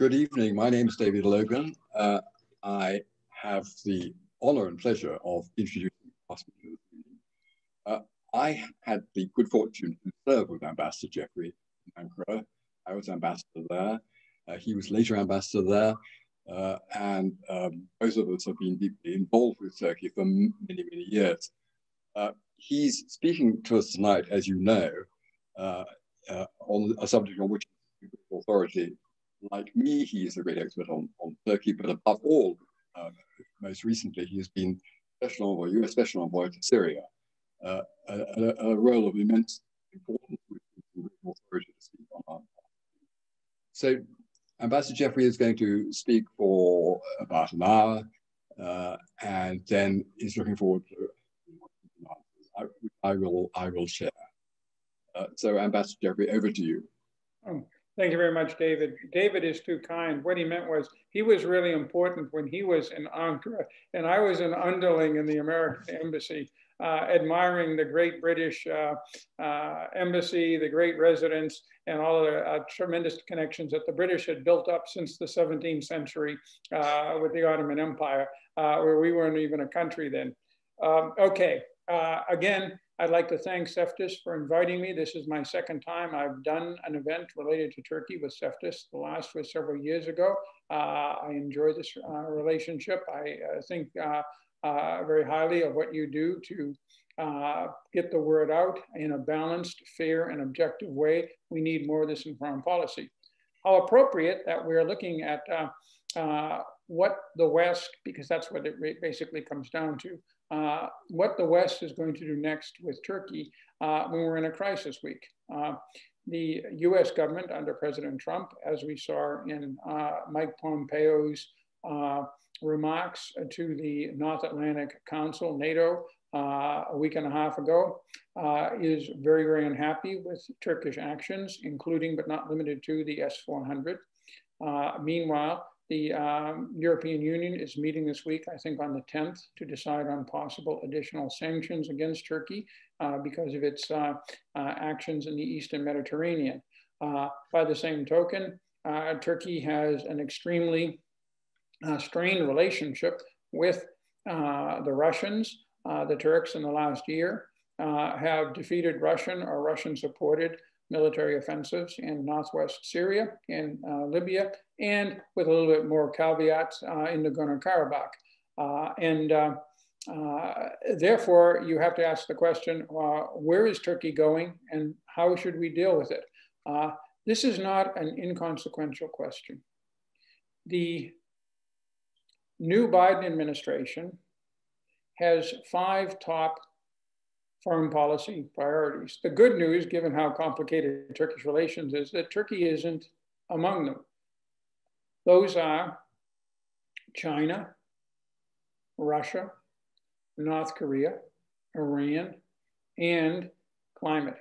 Good evening. My name is David Logan. I have the honor and pleasure of introducing us to this meeting. I had the good fortune to serve with Ambassador Jeffrey in Ankara. I was ambassador there. He was later ambassador there. And both of us have been deeply involved with Turkey for many, many years. He's speaking to us tonight, as you know, on a subject on which authority. Like me, he is a great expert on Turkey, but above all, most recently, he has been special envoy, US special envoy to Syria, a role of immense importance with authority to speak on. So, Ambassador Jeffrey is going to speak for about an hour, and then is looking forward to I will share. So, Ambassador Jeffrey, over to you. Thank you very much, David. David is too kind. What he meant was he was really important when he was in Ankara, and I was an underling in the American embassy, admiring the great British embassy, the great residents, and all of the tremendous connections that the British had built up since the 17th century with the Ottoman Empire, where we weren't even a country then. Again, I'd like to thank CEFTUS for inviting me. This is my second time I've done an event related to Turkey with CEFTUS. The last was several years ago. I enjoy this relationship. I think very highly of what you do to get the word out in a balanced, fair, and objective way. We need more of this in foreign policy. How appropriate that we're looking at what the West, because that's what it basically comes down to, what the West is going to do next with Turkey when we're in a crisis week. The US government under President Trump, as we saw in Mike Pompeo's remarks to the North Atlantic Council, NATO, a week and a half ago, is very, very unhappy with Turkish actions, including but not limited to the S400. Meanwhile, the European Union is meeting this week, I think on the 10th, to decide on possible additional sanctions against Turkey because of its actions in the Eastern Mediterranean. By the same token, Turkey has an extremely strained relationship with the Russians. The Turks in the last year have defeated Russian or Russian-supported military offensives in northwest Syria, in Libya, and with a little bit more caveats in Nagorno-Karabakh. Therefore, you have to ask the question, where is Turkey going and how should we deal with it? This is not an inconsequential question. The new Biden administration has 5 top foreign policy priorities. The good news, given how complicated Turkish relations is, that Turkey isn't among them. Those are China, Russia, North Korea, Iran, and climate.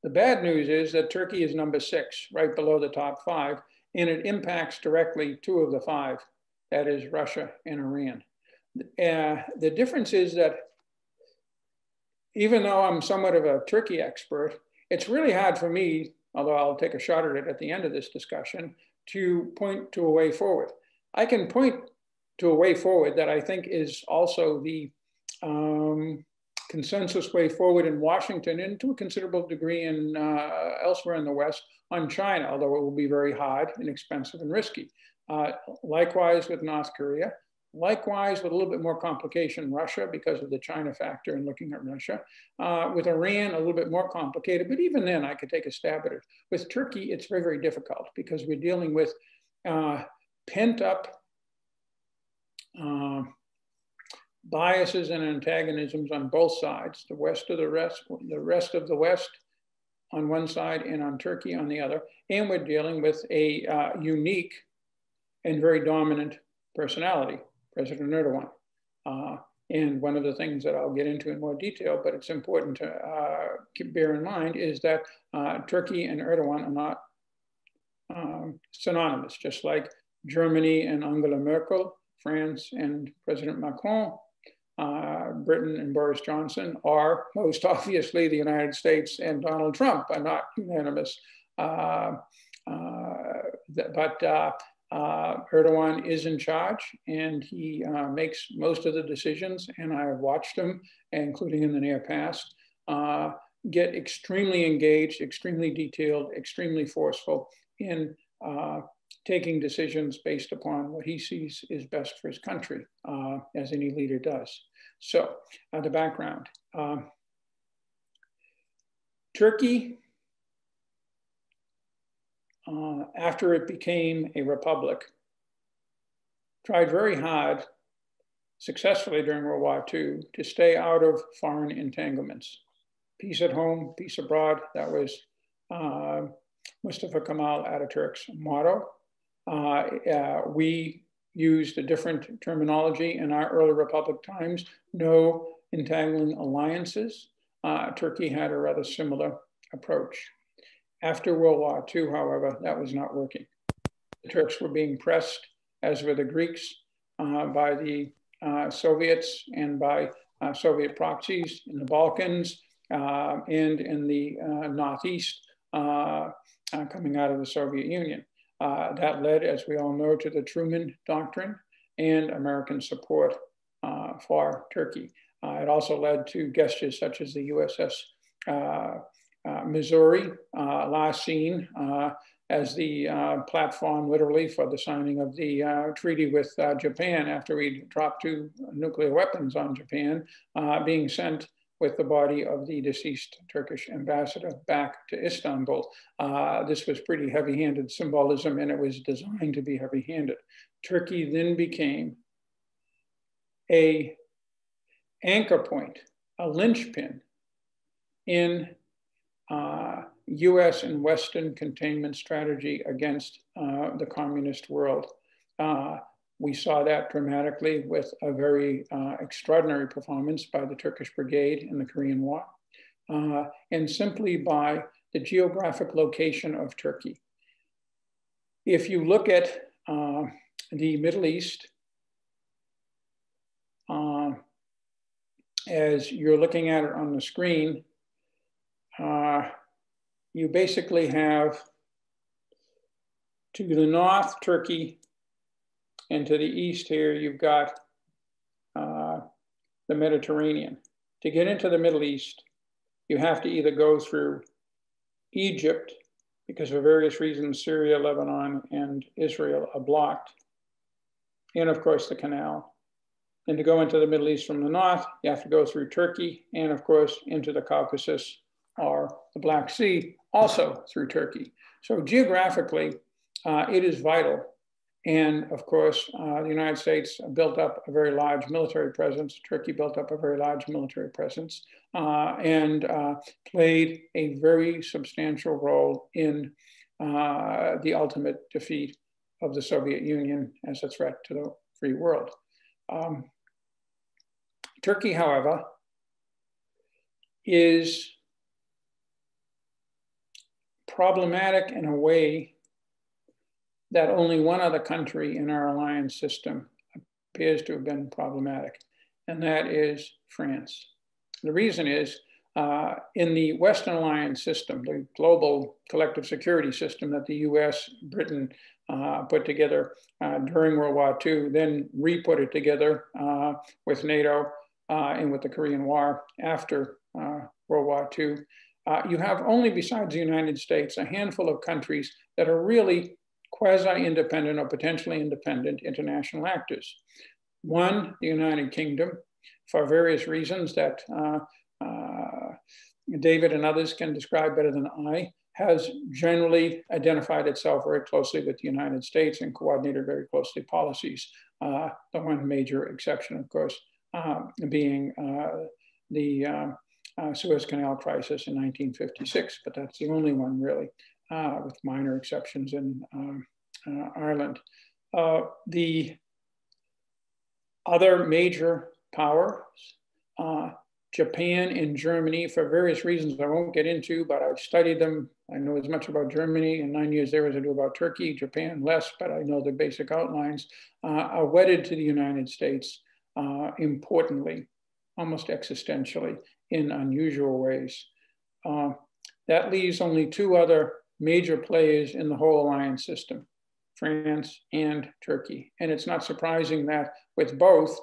The bad news is that Turkey is number 6, right below the top 5, and it impacts directly 2 of the 5, that is Russia and Iran. The difference is that even though I'm somewhat of a Turkey expert, it's really hard for me, although I'll take a shot at it at the end of this discussion, to point to a way forward. I can point to a way forward that I think is also the consensus way forward in Washington and to a considerable degree in elsewhere in the West on China, although it will be very hard and expensive and risky. Likewise with North Korea. Likewise, with a little bit more complication, Russia, because of the China factor in looking at Russia. With Iran, a little bit more complicated, but even then I could take a stab at it. With Turkey, it's very, very difficult because we're dealing with pent up biases and antagonisms on both sides, the rest of the West on one side and on Turkey on the other. And we're dealing with a unique and very dominant personality, President Erdogan. And one of the things that I'll get into in more detail, but it's important to bear in mind, is that Turkey and Erdogan are not synonymous, just like Germany and Angela Merkel, France and President Macron, Britain and Boris Johnson are most obviously the United States and Donald Trump are not unanimous Erdogan is in charge, and he makes most of the decisions, and I have watched him, including in the near past, get extremely engaged, extremely detailed, extremely forceful in taking decisions based upon what he sees is best for his country, as any leader does. So, the background. Turkey, after it became a republic, tried very hard, successfully during World War II, to stay out of foreign entanglements. Peace at home, peace abroad, that was Mustafa Kemal Ataturk's motto. We used a different terminology in our early republic times, no entangling alliances. Turkey had a rather similar approach. After World War II, however, that was not working. The Turks were being pressed, as were the Greeks, by the Soviets and by Soviet proxies in the Balkans and in the Northeast coming out of the Soviet Union. That led, as we all know, to the Truman Doctrine and American support for Turkey. It also led to gestures such as the USS Missouri, last seen as the platform, literally, for the signing of the treaty with Japan after we dropped 2 nuclear weapons on Japan, being sent with the body of the deceased Turkish ambassador back to Istanbul. This was pretty heavy-handed symbolism, and it was designed to be heavy-handed. Turkey then became an anchor point, a linchpin in US and Western containment strategy against the communist world. We saw that dramatically with a very extraordinary performance by the Turkish Brigade in the Korean War, and simply by the geographic location of Turkey. If you look at the Middle East, as you're looking at it on the screen, you basically have to the north, Turkey, and to the east here, you've got the Mediterranean. To get into the Middle East, you have to either go through Egypt, because for various reasons, Syria, Lebanon, and Israel are blocked, and of course the canal. And to go into the Middle East from the north, you have to go through Turkey, and of course into the Caucasus or the Black Sea, also through Turkey. So geographically, it is vital. And of course, the United States built up a very large military presence. Turkey built up a very large military presence and played a very substantial role in the ultimate defeat of the Soviet Union as a threat to the free world. Turkey, however, is problematic in a way that only one other country in our alliance system appears to have been problematic, and that is France. The reason is, in the Western alliance system, the global collective security system that the US, Britain put together during World War II, then re-put it together with NATO and with the Korean War after World War II, you have only, besides the United States, a handful of countries that are really quasi-independent or potentially independent international actors. One, the United Kingdom, for various reasons that David and others can describe better than I, has generally identified itself very closely with the United States and coordinated very closely policies. The one major exception, of course, being the Suez Canal crisis in 1956, but that's the only one really, with minor exceptions in Ireland. The other major powers, Japan and Germany, for various reasons I won't get into, but I've studied them. I know as much about Germany in 9 years there as I do about Turkey, Japan less, but I know the basic outlines, are wedded to the United States, importantly, almost existentially, in unusual ways. That leaves only 2 other major players in the whole alliance system. France and Turkey. And it's not surprising that with both,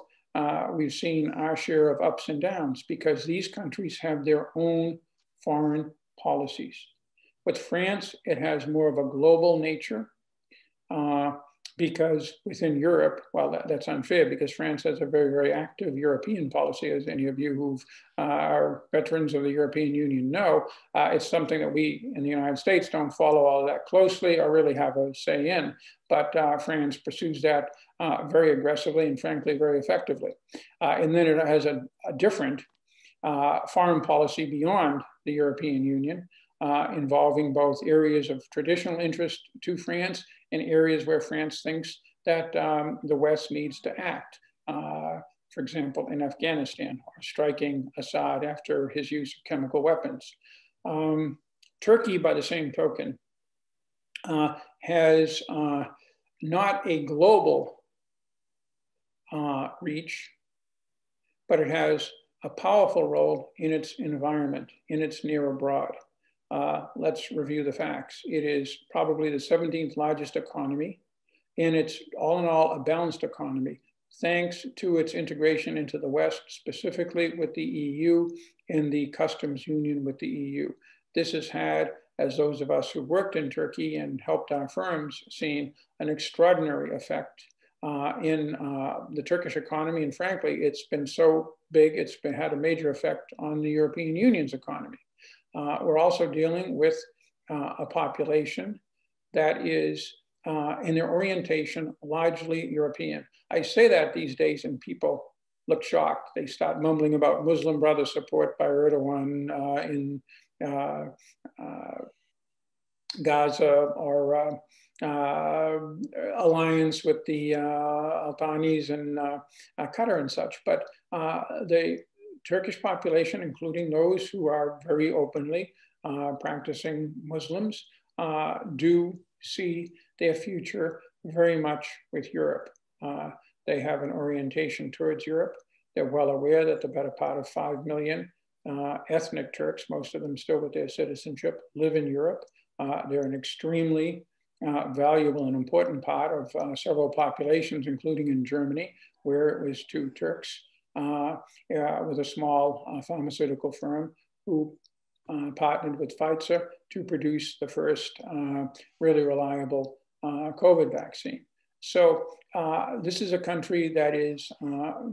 we've seen our share of ups and downs because these countries have their own foreign policies. With France, it has more of a global nature because within Europe, well, that's unfair because France has a very, very active European policy, as any of you who are veterans of the European Union know. It's something that we in the United States don't follow all that closely or really have a say in, but France pursues that very aggressively and frankly, very effectively. And then it has a different foreign policy beyond the European Union, involving both areas of traditional interest to France and areas where France thinks that the West needs to act. For example, in Afghanistan, or striking Assad after his use of chemical weapons. Turkey, by the same token, has not a global reach, but it has a powerful role in its environment, in its near abroad. Let's review the facts. It is probably the 17th largest economy, and it's all in all a balanced economy, thanks to its integration into the West, specifically with the EU and the customs union with the EU. This has had, as those of us who worked in Turkey and helped our firms seen, an extraordinary effect in the Turkish economy. And frankly, it's been so big, it's had a major effect on the European Union's economy. We're also dealing with a population that is in their orientation largely European. I say that these days and people look shocked. They start mumbling about Muslim brother support by Erdogan in Gaza or alliance with the Albanis and Qatar and such. But the Turkish population, including those who are very openly practicing Muslims, do see their future very much with Europe. They have an orientation towards Europe. They're well aware that the better part of 5 million ethnic Turks, most of them still with their citizenship, live in Europe. They're an extremely valuable and important part of several populations, including in Germany, where it was 2 Turks with a small pharmaceutical firm who partnered with Pfizer to produce the first really reliable COVID vaccine. So this is a country that is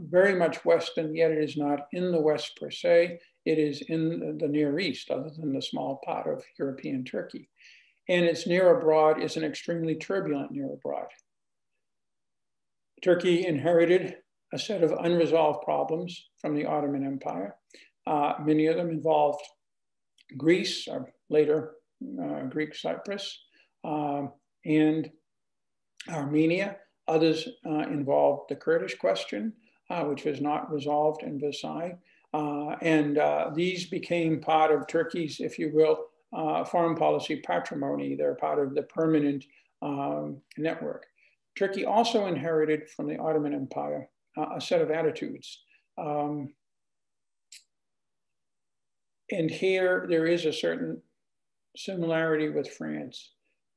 very much Western, yet it is not in the West per se. It is in the Near East, other than the small part of European Turkey. And its near abroad is an extremely turbulent near abroad. Turkey inherited a set of unresolved problems from the Ottoman Empire. Many of them involved Greece, or later Greek Cyprus, and Armenia. Others involved the Kurdish question, which was not resolved in Versailles. And these became part of Turkey's, if you will, foreign policy patrimony. They're part of the permanent network. Turkey also inherited from the Ottoman Empire a set of attitudes. And here there is a certain similarity with France.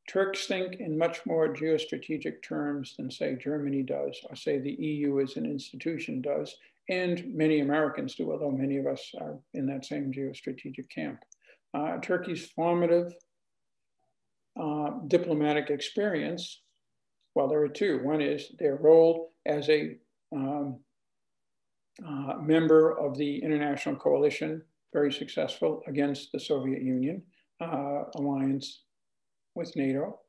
Turks think in much more geostrategic terms than, say, Germany does, or say the EU as an institution does, and many Americans do, although many of us are in that same geostrategic camp. Turkey's formative diplomatic experience, well, there are 2. One is their role as a member of the international coalition, very successful against the Soviet Union, alliance with NATO.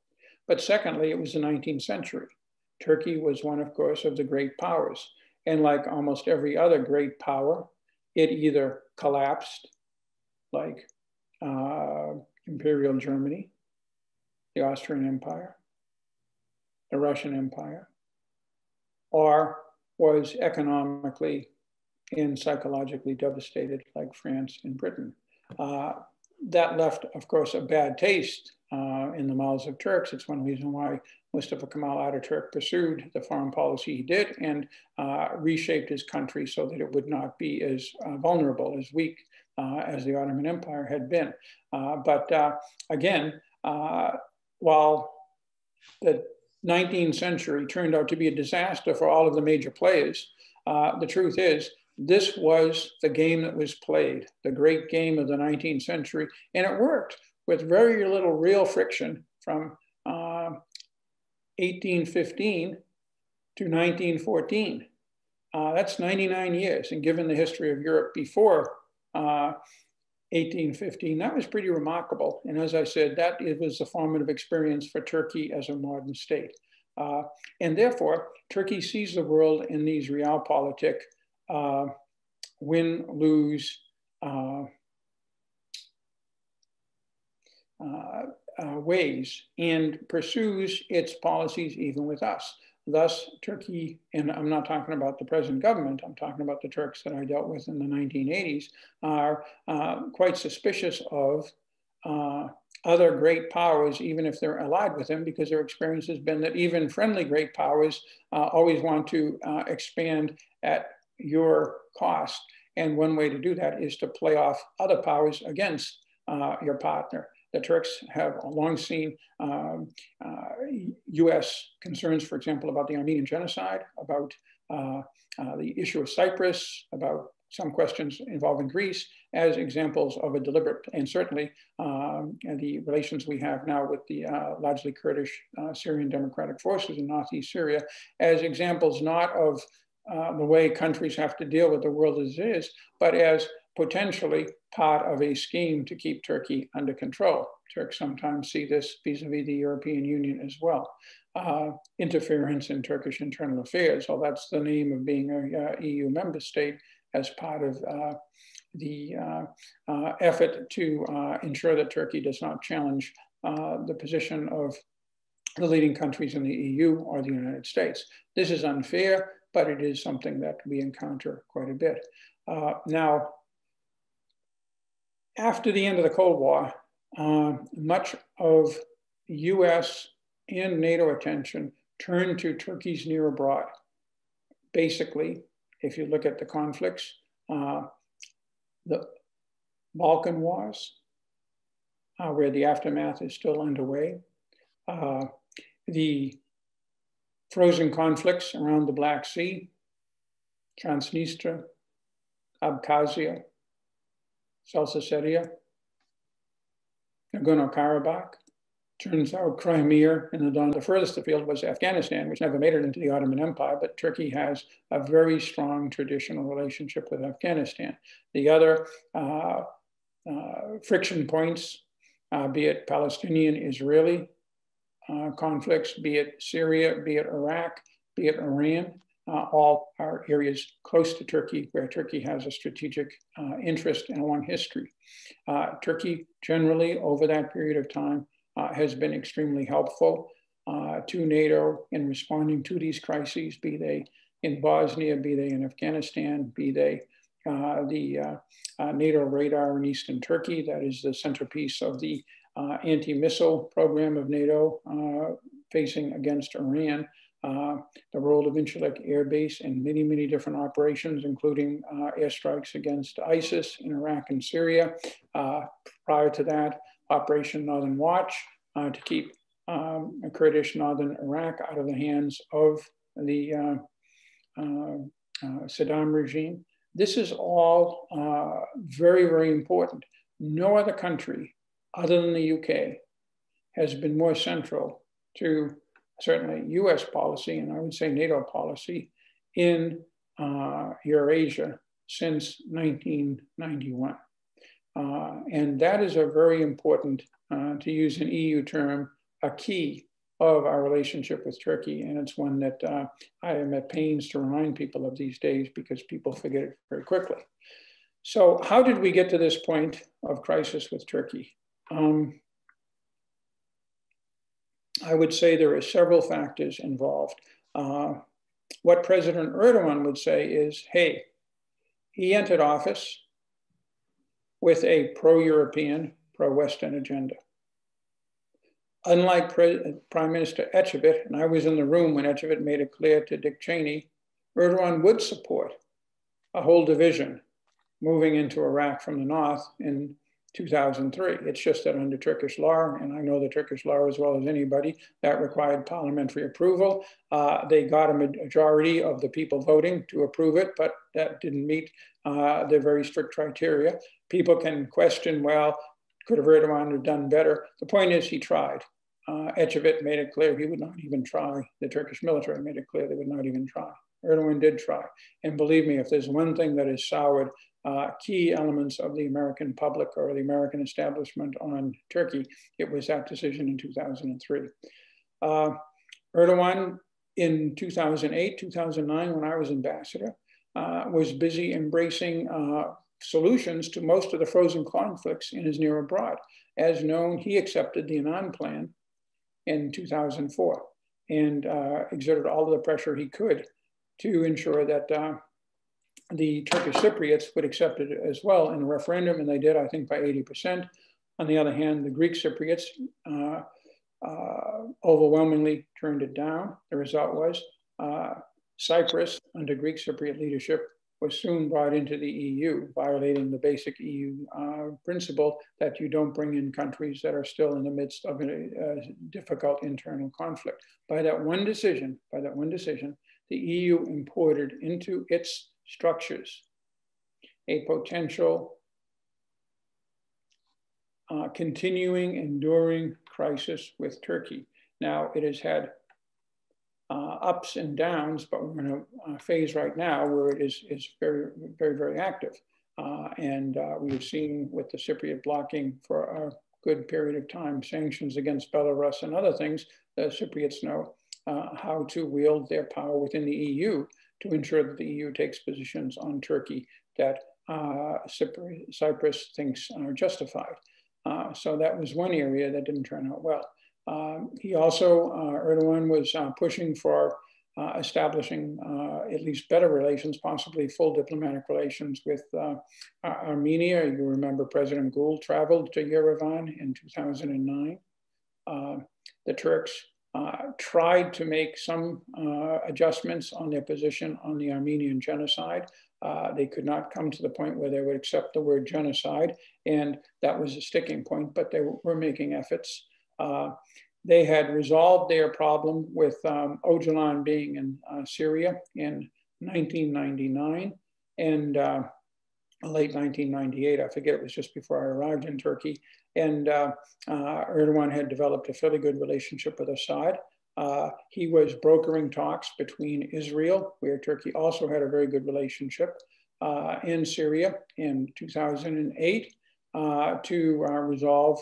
But secondly, it was the 19th century. Turkey was one, of course, of the great powers. And like almost every other great power, it either collapsed, like Imperial Germany, the Austrian Empire, the Russian Empire, or was economically and psychologically devastated, like France and Britain. That left, of course, a bad taste in the mouths of Turks. It's one reason why Mustafa Kemal Ataturk pursued the foreign policy he did and reshaped his country so that it would not be as vulnerable, as weak as the Ottoman Empire had been. But again, while the 19th century turned out to be a disaster for all of the major players. The truth is, this was the game that was played, the great game of the 19th century, and it worked with very little real friction from 1815 to 1914. That's 99 years, and given the history of Europe before 1815, that was pretty remarkable. And as I said, that it was a formative experience for Turkey as a modern state. And therefore, Turkey sees the world in these realpolitik, win, lose ways, and pursues its policies even with us. Thus, Turkey, and I'm not talking about the present government, I'm talking about the Turks that I dealt with in the 1980s, are quite suspicious of other great powers, even if they're allied with them, because their experience has been that even friendly great powers always want to expand at your cost. And one way to do that is to play off other powers against your partner. The Turks have long seen US concerns, for example, about the Armenian genocide, about the issue of Cyprus, about some questions involving Greece as examples of a deliberate, and certainly the relations we have now with the largely Kurdish Syrian democratic forces in northeast Syria as examples not of the way countries have to deal with the world as it is, but as potentially part of a scheme to keep Turkey under control. Turks sometimes see this vis-a-vis the European Union as well. Interference in Turkish internal affairs, well, that's the name of being an EU member state as part of the effort to ensure that Turkey does not challenge the position of the leading countries in the EU or the United States. This is unfair, but it is something that we encounter quite a bit. Now, after the end of the Cold War, much of US and NATO attention turned to Turkey's near abroad. Basically, if you look at the conflicts, the Balkan Wars, where the aftermath is still underway, the frozen conflicts around the Black Sea, Transnistria, Abkhazia, South Ossetia, Nagorno-Karabakh. Turns out Crimea and the Don. The furthest afield was Afghanistan, which never made it into the Ottoman Empire, but Turkey has a very strong traditional relationship with Afghanistan. The other friction points, be it Palestinian, Israeli conflicts, be it Syria, be it Iraq, be it Iran, all are areas close to Turkey where Turkey has a strategic interest and a long history. Turkey generally over that period of time has been extremely helpful to NATO in responding to these crises, be they in Bosnia, be they in Afghanistan, be they the NATO radar in Eastern Turkey, that is the centerpiece of the anti-missile program of NATO facing against Iran, the role of Incirlik Air Base in many, many different operations, including airstrikes against ISIS in Iraq and Syria. Prior to that, Operation Northern Watch to keep Kurdish Northern Iraq out of the hands of the Saddam regime. This is all very, very important. No other country other than the UK has been more central to certainly US policy, and I would say NATO policy in Eurasia since 1991. And that is a very important, to use an EU term, a key of our relationship with Turkey. And it's one that I am at pains to remind people of these days because people forget it very quickly. So how did we get to this point of crisis with Turkey? I would say there are several factors involved. What President Erdogan would say is, hey, he entered office with a pro-European, pro-Western agenda. Unlike Prime Minister Ecevit, and I was in the room when Ecevit made it clear to Dick Cheney, Erdogan would support a whole division moving into Iraq from the north in 2003. It's just that under Turkish law, and I know the Turkish law as well as anybody, that required parliamentary approval. They got a majority of the people voting to approve it, but that didn't meet the very strict criteria. People can question, well, could have Erdogan have done better? The point is he tried. Ecevit made it clear he would not even try. The Turkish military made it clear they would not even try. Erdogan did try. And believe me, if there's one thing that has soured key elements of the American public or the American establishment on Turkey, it was that decision in 2003. Erdogan in 2008, 2009, when I was ambassador, was busy embracing solutions to most of the frozen conflicts in his near abroad. As known, he accepted the Annan Plan in 2004 and exerted all of the pressure he could to ensure that the Turkish Cypriots would accept it as well in a referendum, and they did, I think, by 80%. On the other hand, the Greek Cypriots overwhelmingly turned it down. The result was Cyprus, under Greek Cypriot leadership, was soon brought into the EU, violating the basic EU principle that you don't bring in countries that are still in the midst of a difficult internal conflict. By that one decision, the EU imported into its structures a potential continuing, enduring crisis with Turkey. Now, it has had ups and downs, but we're in a phase right now where it is very, very, very active. We've seen with the Cypriot blocking for a good period of time, sanctions against Belarus and other things, the Cypriots know how to wield their power within the EU to ensure that the EU takes positions on Turkey that Cyprus thinks are justified. So that was one area that didn't turn out well. He also, Erdogan was pushing for establishing at least better relations, possibly full diplomatic relations with Armenia. You remember President Gül traveled to Yerevan in 2009. The Turks tried to make some adjustments on their position on the Armenian genocide. They could not come to the point where they would accept the word genocide, and that was a sticking point, but they were making efforts. They had resolved their problem with Öcalan being in Syria in 1999 and late 1998. I forget, it was just before I arrived in Turkey. And Erdogan had developed a fairly good relationship with Assad. He was brokering talks between Israel, where Turkey also had a very good relationship, and Syria in 2008. To resolve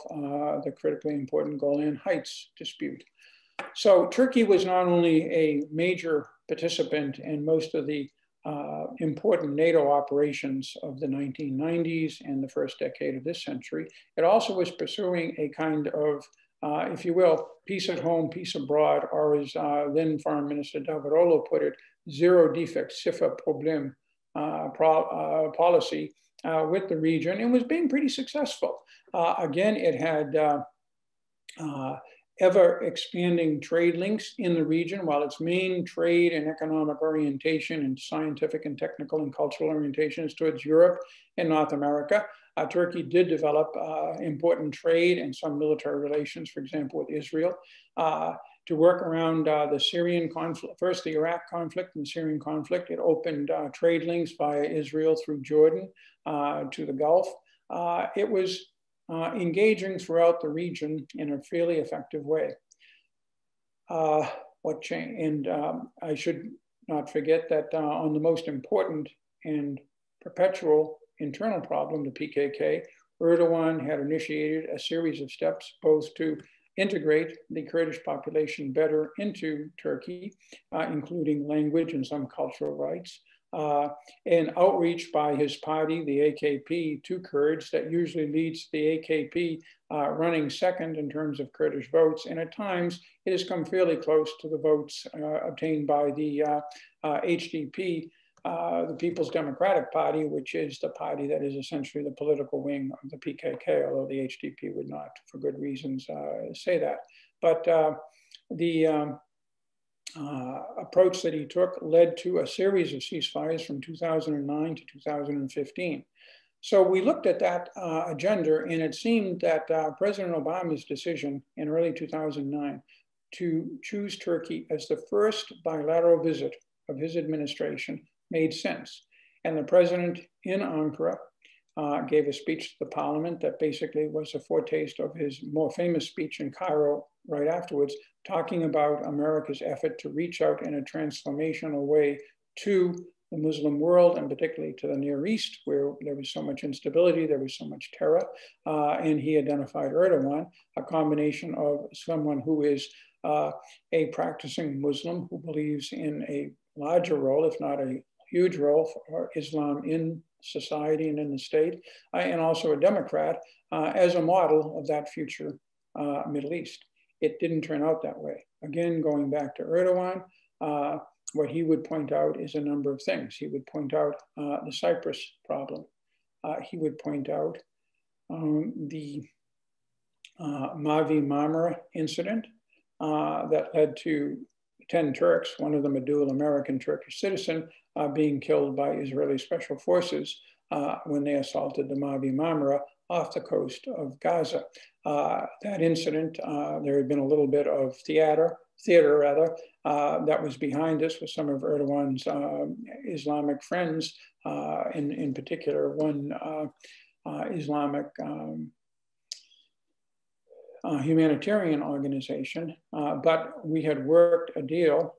the critically important Golan Heights dispute. So Turkey was not only a major participant in most of the important NATO operations of the 1990s and the first decade of this century, it also was pursuing a kind of, if you will, peace at home, peace abroad, or as then Foreign Minister Davutoglu put it, zero defect, sıfır problem policy, with the region, and was being pretty successful. Again, it had ever expanding trade links in the region, while its main trade and economic orientation and scientific and technical and cultural orientation is towards Europe and North America. Turkey did develop important trade and some military relations, for example, with Israel, to work around the Syrian conflict, first the Iraq conflict and the Syrian conflict. It opened trade links via Israel through Jordan to the Gulf. It was engaging throughout the region in a fairly effective way. What changed? And I should not forget that on the most important and perpetual internal problem, the PKK, Erdogan had initiated a series of steps both to integrate the Kurdish population better into Turkey, including language and some cultural rights, and outreach by his party, the AKP, to Kurds that usually leads the AKP running second in terms of Kurdish votes. And at times, it has come fairly close to the votes obtained by the HDP, the People's Democratic Party, which is the party that is essentially the political wing of the PKK, although the HDP would not, for good reasons, say that. But the approach that he took led to a series of ceasefires from 2009 to 2015. So we looked at that agenda, and it seemed that President Obama's decision in early 2009 to choose Turkey as the first bilateral visit of his administration made sense. And the president in Ankara gave a speech to the parliament that basically was a foretaste of his more famous speech in Cairo right afterwards, talking about America's effort to reach out in a transformational way to the Muslim world, and particularly to the Near East, where there was so much instability, there was so much terror. And he identified Erdogan, a combination of someone who is a practicing Muslim who believes in a larger role, if not a huge role, for Islam in society and in the state, and also a Democrat as a model of that future Middle East. It didn't turn out that way. Again, going back to Erdogan, what he would point out is a number of things. He would point out the Cyprus problem. He would point out the Mavi Marmara incident that led to 10 Turks, one of them a dual American Turkish citizen, being killed by Israeli special forces when they assaulted the Mavi Marmara off the coast of Gaza. That incident, there had been a little bit of theater that was behind this with some of Erdogan's Islamic friends, in particular one Islamic humanitarian organization. But we had worked a deal,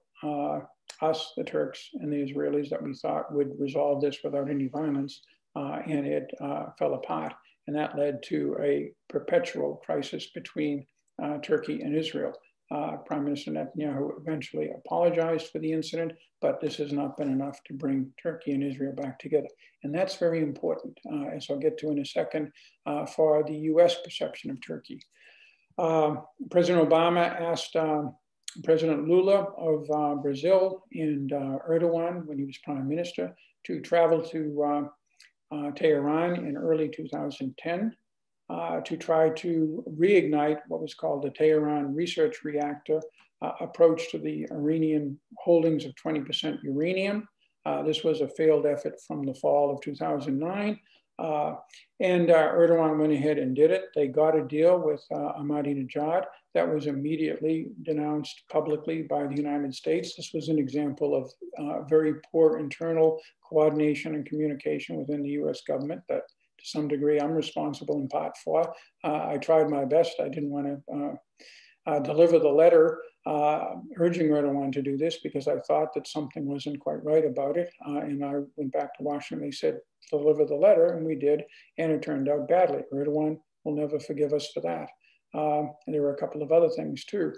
us, the Turks and the Israelis, that we thought would resolve this without any violence, and it fell apart. And that led to a perpetual crisis between Turkey and Israel. Prime Minister Netanyahu eventually apologized for the incident, but this has not been enough to bring Turkey and Israel back together. And that's very important, as I'll get to in a second, for the US perception of Turkey. President Obama asked President Lula of Brazil and Erdogan, when he was prime minister, to travel to Tehran in early 2010 to try to reignite what was called the Tehran Research Reactor approach to the Iranian holdings of 20% uranium. This was a failed effort from the fall of 2009. And Erdogan went ahead and did it. They got a deal with Ahmadinejad that was immediately denounced publicly by the United States. This was an example of very poor internal coordination and communication within the US government that to some degree I'm responsible in part for. I tried my best. I didn't want to deliver the letter urging Erdogan to do this because I thought that something wasn't quite right about it. And I went back to Washington. They said, deliver the letter, and we did, and it turned out badly. Erdogan will never forgive us for that. And there were a couple of other things too.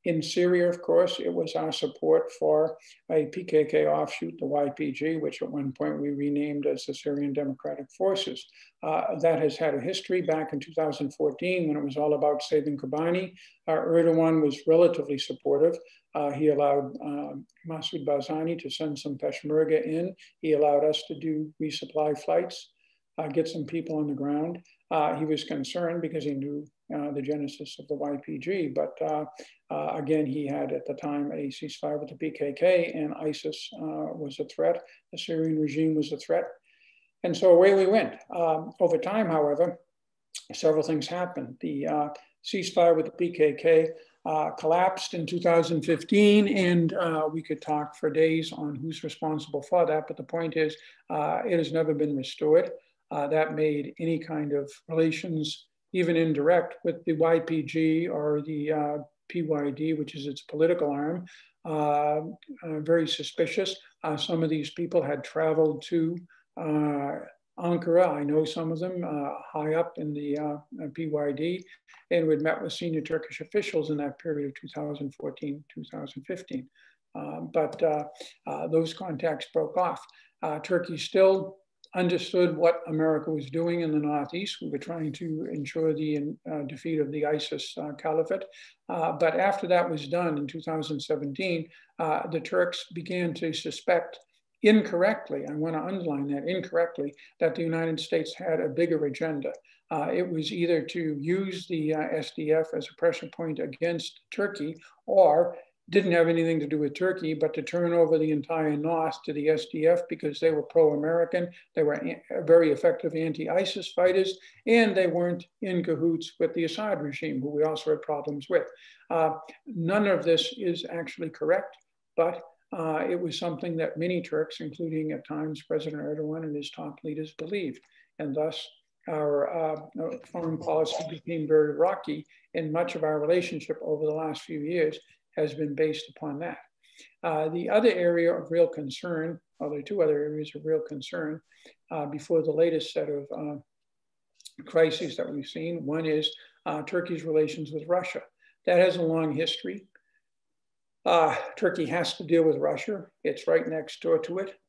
In Syria, of course, it was our support for a PKK offshoot, the YPG, which at one point we renamed as the Syrian Democratic Forces. That has had a history. Back in 2014, when it was all about saving Kobani, Erdogan was relatively supportive. He allowed Masoud Barzani to send some Peshmerga in. He allowed us to do resupply flights, get some people on the ground. He was concerned because he knew the genesis of the YPG, but again, he had at the time a ceasefire with the PKK, and ISIS was a threat. The Syrian regime was a threat. And so away we went. Over time, however, several things happened. The ceasefire with the PKK collapsed in 2015, and we could talk for days on who's responsible for that, but the point is, it has never been restored. That made any kind of relations, even indirect, with the YPG or the PYD, which is its political arm, very suspicious. Some of these people had traveled to Ankara. I know some of them high up in the PYD, and we'd met with senior Turkish officials in that period of 2014, 2015. But those contacts broke off. Turkey still understood what America was doing in the Northeast. We were trying to ensure the defeat of the ISIS caliphate. But after that was done in 2017, the Turks began to suspect incorrectly, I want to underline that, incorrectly, that the United States had a bigger agenda. It was either to use the SDF as a pressure point against Turkey, or didn't have anything to do with Turkey, but to turn over the entire north to the SDF because they were pro-American, they were very effective anti-ISIS fighters, and they weren't in cahoots with the Assad regime, who we also had problems with. None of this is actually correct, but it was something that many Turks, including at times President Erdogan and his top leaders, believed. And thus, our foreign policy became very rocky, and much of our relationship over the last few years has been based upon that. The other area of real concern, well, there are two other areas of real concern before the latest set of crises that we've seen. One is Turkey's relations with Russia. That has a long history. Turkey has to deal with Russia. It's right next door to it.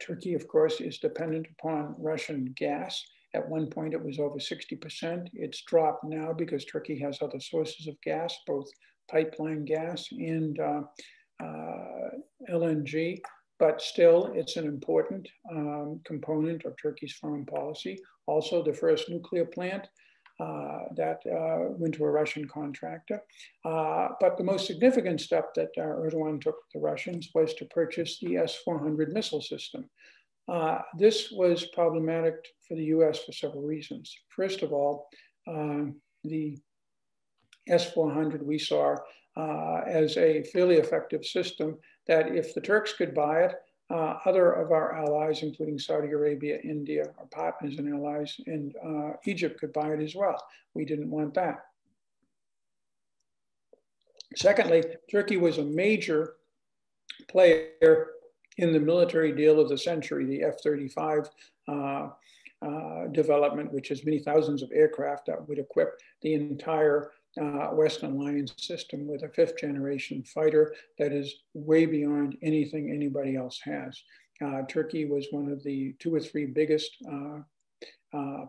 Turkey, of course, is dependent upon Russian gas. At one point, it was over 60%. It's dropped now because Turkey has other sources of gas, both pipeline gas and LNG. But still, it's an important component of Turkey's foreign policy. Also, the first nuclear plant that went to a Russian contractor. But the most significant step that Erdogan took with the Russians was to purchase the S-400 missile system. This was problematic for the US for several reasons. First of all, the S-400 we saw as a fairly effective system that if the Turks could buy it, other of our allies, including Saudi Arabia, India, our partners and allies, and Egypt could buy it as well. We didn't want that. Secondly, Turkey was a major player in the military deal of the century, the F-35 development, which is many thousands of aircraft that would equip the entire Western Alliance system with a fifth generation fighter that is way beyond anything anybody else has. Turkey was one of the 2 or 3 biggest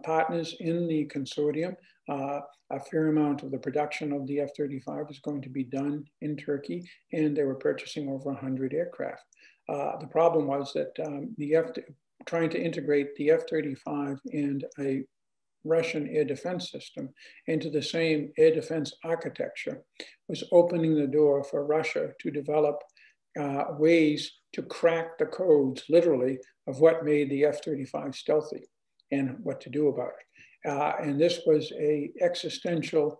partners in the consortium. A fair amount of the production of the F-35 is going to be done in Turkey, and they were purchasing over 100 aircraft. The problem was that trying to integrate the F-35 and a Russian air defense system into the same air defense architecture was opening the door for Russia to develop ways to crack the codes, literally, of what made the F-35 stealthy and what to do about it. And this was an existential,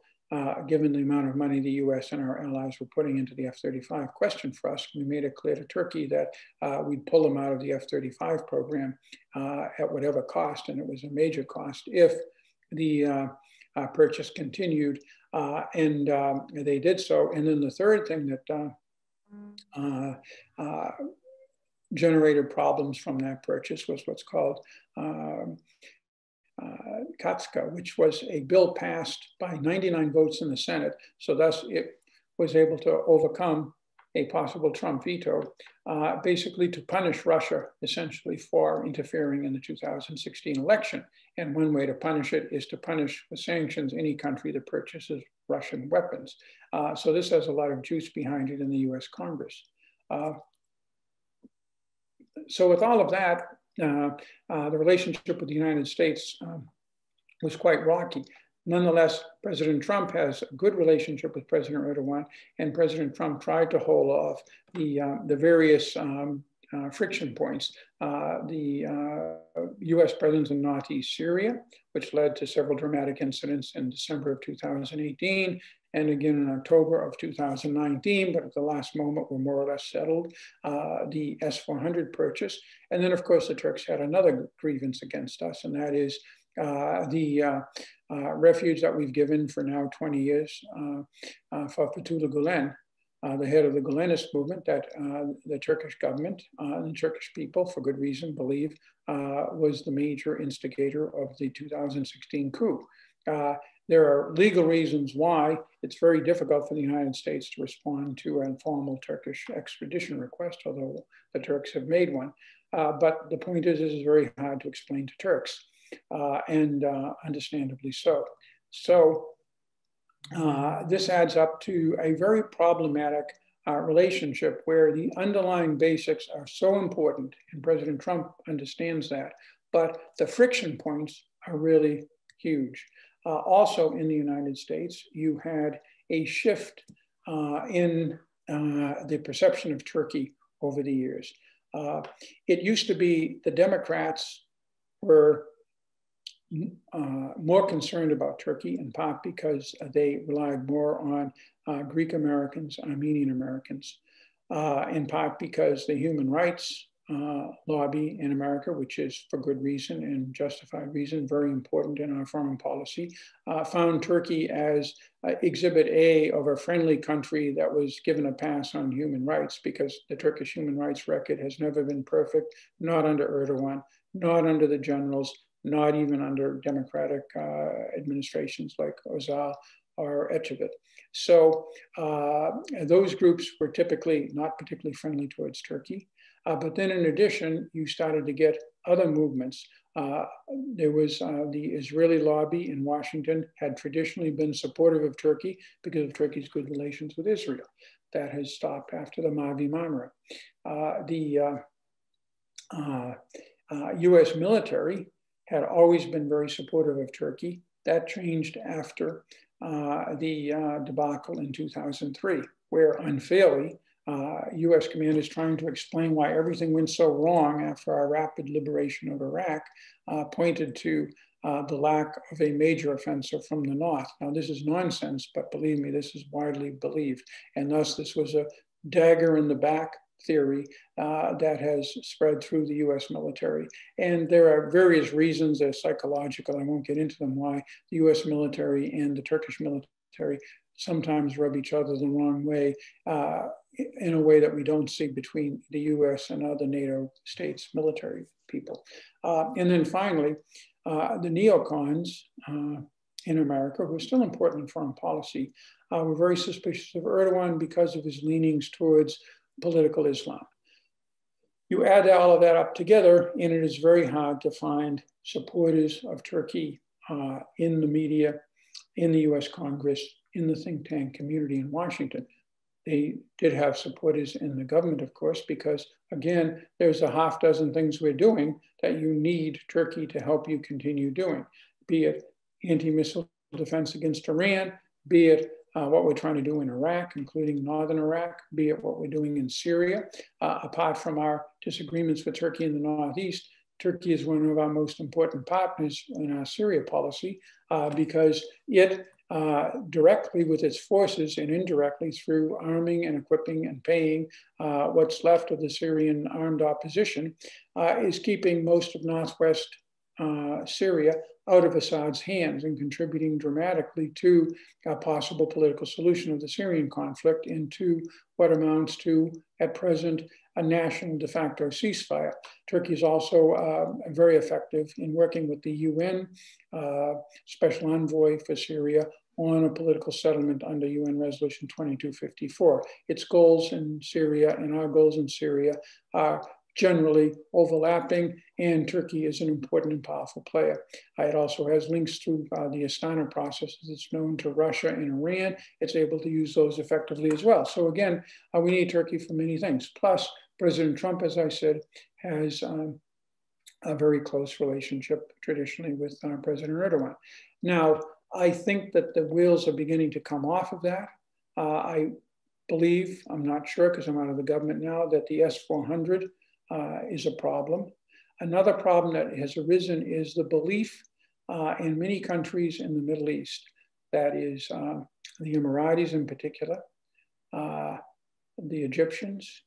given the amount of money the US and our allies were putting into the F-35 question for us. We made it clear to Turkey that we'd pull them out of the F-35 program at whatever cost, and it was a major cost if the purchase continued, and they did so. And then the third thing that generated problems from that purchase was what's called Katska, which was a bill passed by 99 votes in the Senate. So thus it was able to overcome a possible Trump veto, basically to punish Russia essentially for interfering in the 2016 election. And one way to punish it is to punish with sanctions any country that purchases Russian weapons. So this has a lot of juice behind it in the US Congress. So with all of that, the relationship with the United States was quite rocky. Nonetheless, President Trump has a good relationship with President Erdogan, and President Trump tried to hold off the various friction points. The US presence in Northeast Syria, which led to several dramatic incidents in December of 2018, and again in October of 2019, but at the last moment were more or less settled, the S-400 purchase. And then, of course, the Turks had another grievance against us, and that is the refuge that we've given for now 20 years for Fethullah Gulen, the head of the Gulenist movement that the Turkish government and Turkish people, for good reason, believe was the major instigator of the 2016 coup. There are legal reasons why it's very difficult for the United States to respond to a formal Turkish extradition request, although the Turks have made one. But the point is, this is very hard to explain to Turks, and understandably so. So this adds up to a very problematic relationship where the underlying basics are so important, and President Trump understands that, but the friction points are really huge. Also in the United States, you had a shift in the perception of Turkey over the years. It used to be the Democrats were more concerned about Turkey, in part because they relied more on Greek Americans, Armenian Americans, in part because the human rights lobby in America, which is for good reason and justified reason, very important in our foreign policy, found Turkey as exhibit A of a friendly country that was given a pass on human rights, because the Turkish human rights record has never been perfect, not under Erdogan, not under the generals, not even under democratic administrations like Özal or Ecevit. So those groups were typically not particularly friendly towards Turkey. But then in addition, you started to get other movements. There was the Israeli lobby in Washington had traditionally been supportive of Turkey because of Turkey's good relations with Israel. That has stopped after the Mavi Marmara. The US military had always been very supportive of Turkey. That changed after the debacle in 2003, where unfairly, US commanders trying to explain why everything went so wrong after our rapid liberation of Iraq pointed to the lack of a major offensive from the North. Now, this is nonsense, but believe me, this is widely believed. And thus, this was a dagger in the back theory that has spread through the US military. And there are various reasons, they're psychological, I won't get into them, why the US military and the Turkish military sometimes rub each other the wrong way in a way that we don't see between the US and other NATO states' military people. And then finally, the neocons in America, who are still important in foreign policy, were very suspicious of Erdogan because of his leanings towards political Islam. You add all of that up together, and it is very hard to find supporters of Turkey in the media, in the US Congress, in the think tank community in Washington. They did have supporters in the government, of course, because again, there's a half dozen things we're doing that you need Turkey to help you continue doing, be it anti-missile defense against Iran, be it what we're trying to do in Iraq, including northern Iraq, be it what we're doing in Syria. Apart from our disagreements with Turkey in the Northeast, Turkey is one of our most important partners in our Syria policy because it directly with its forces and indirectly through arming and equipping and paying what's left of the Syrian armed opposition is keeping most of northwest Syria out of Assad's hands and contributing dramatically to a possible political solution of the Syrian conflict into what amounts to, at present, a national de facto ceasefire. Turkey is also very effective in working with the UN Special Envoy for Syria on a political settlement under UN Resolution 2254. Its goals in Syria and our goals in Syria are generally overlapping, and Turkey is an important and powerful player. It also has links through the Astana processes. It's known to Russia and Iran. It's able to use those effectively as well. So again, we need Turkey for many things. Plus, President Trump, as I said, has a very close relationship traditionally with President Erdogan. Now, I think that the wheels are beginning to come off of that. I believe, I'm not sure because I'm out of the government now, that the S400 is a problem. Another problem that has arisen is the belief in many countries in the Middle East, that is the Emiratis in particular, the Egyptians,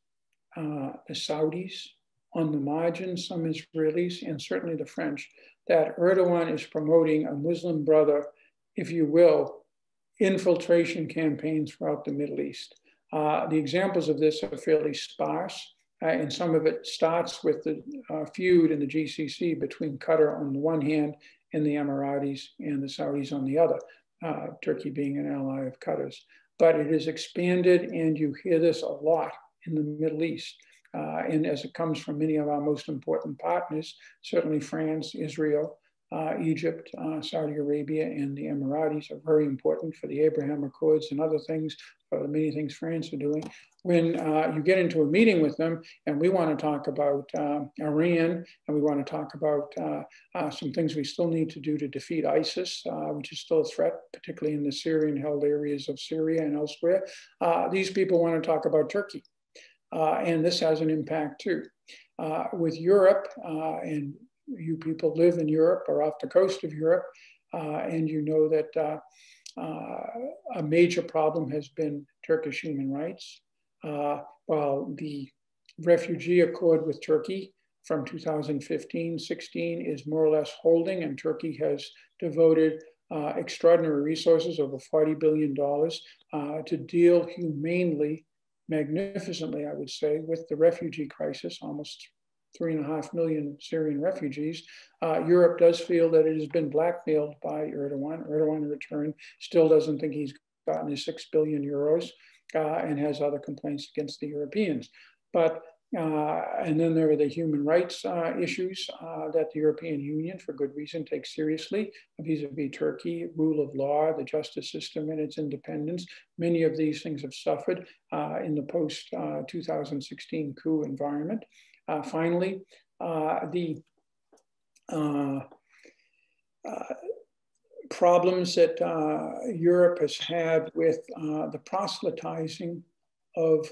the Saudis, on the margins, some Israelis, and certainly the French, that Erdogan is promoting a Muslim brother, if you will, infiltration campaign throughout the Middle East. The examples of this are fairly sparse. And some of it starts with the feud in the GCC between Qatar on the one hand and the Emiratis and the Saudis on the other, Turkey being an ally of Qatar's. But it has expanded, and you hear this a lot in the Middle East. And as it comes from many of our most important partners, certainly France, Israel, Egypt, Saudi Arabia, and the Emiratis are very important for the Abraham Accords and other things, for the many things France are doing. When you get into a meeting with them and we want to talk about Iran, and we want to talk about some things we still need to do to defeat ISIS, which is still a threat, particularly in the Syrian-held areas of Syria and elsewhere, these people want to talk about Turkey. And this has an impact too. With Europe, and you people live in Europe or off the coast of Europe, and you know that a major problem has been Turkish human rights. While the refugee accord with Turkey from 2015-16 is more or less holding, and Turkey has devoted extraordinary resources, over $40 billion, to deal humanely, magnificently, I would say, with the refugee crisis, almost 3.5 million Syrian refugees. Europe does feel that it has been blackmailed by Erdogan. Erdogan, in return, still doesn't think he's gotten his 6 billion euros and has other complaints against the Europeans. But, and then there are the human rights issues that the European Union, for good reason, takes seriously vis-a-vis Turkey, rule of law, the justice system and its independence. Many of these things have suffered in the post-2016 coup environment. Finally, the problems that Europe has had with the proselytizing of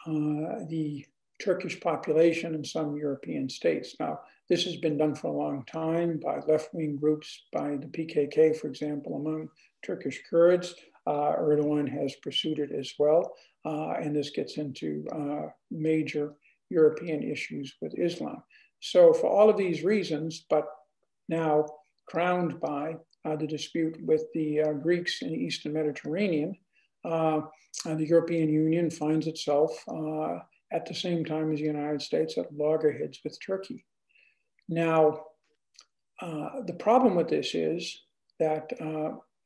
the Turkish population in some European states. Now, this has been done for a long time by left-wing groups, by the PKK, for example, among Turkish Kurds. Erdogan has pursued it as well, and this gets into major European issues with Islam. So for all of these reasons, but now crowned by the dispute with the Greeks in the Eastern Mediterranean, the European Union finds itself at the same time as the United States at loggerheads with Turkey. Now, the problem with this is that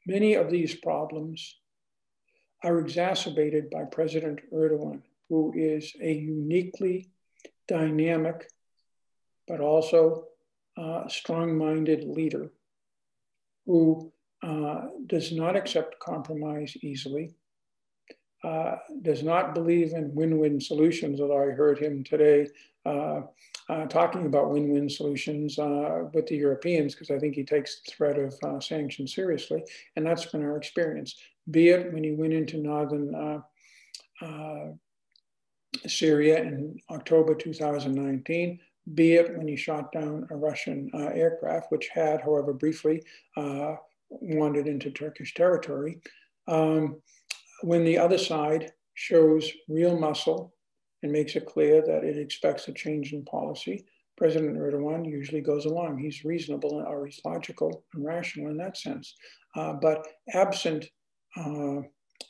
many of these problems are exacerbated by President Erdogan, who is a uniquely dynamic, but also strong-minded leader who does not accept compromise easily, does not believe in win-win solutions, although I heard him today talking about win-win solutions with the Europeans, because I think he takes the threat of sanctions seriously, and that's been our experience, be it when he went into northern Syria in October 2019, be it when he shot down a Russian aircraft, which had, however, briefly wandered into Turkish territory. When the other side shows real muscle and makes it clear that it expects a change in policy, President Erdogan usually goes along. He's reasonable or he's logical and rational in that sense. But absent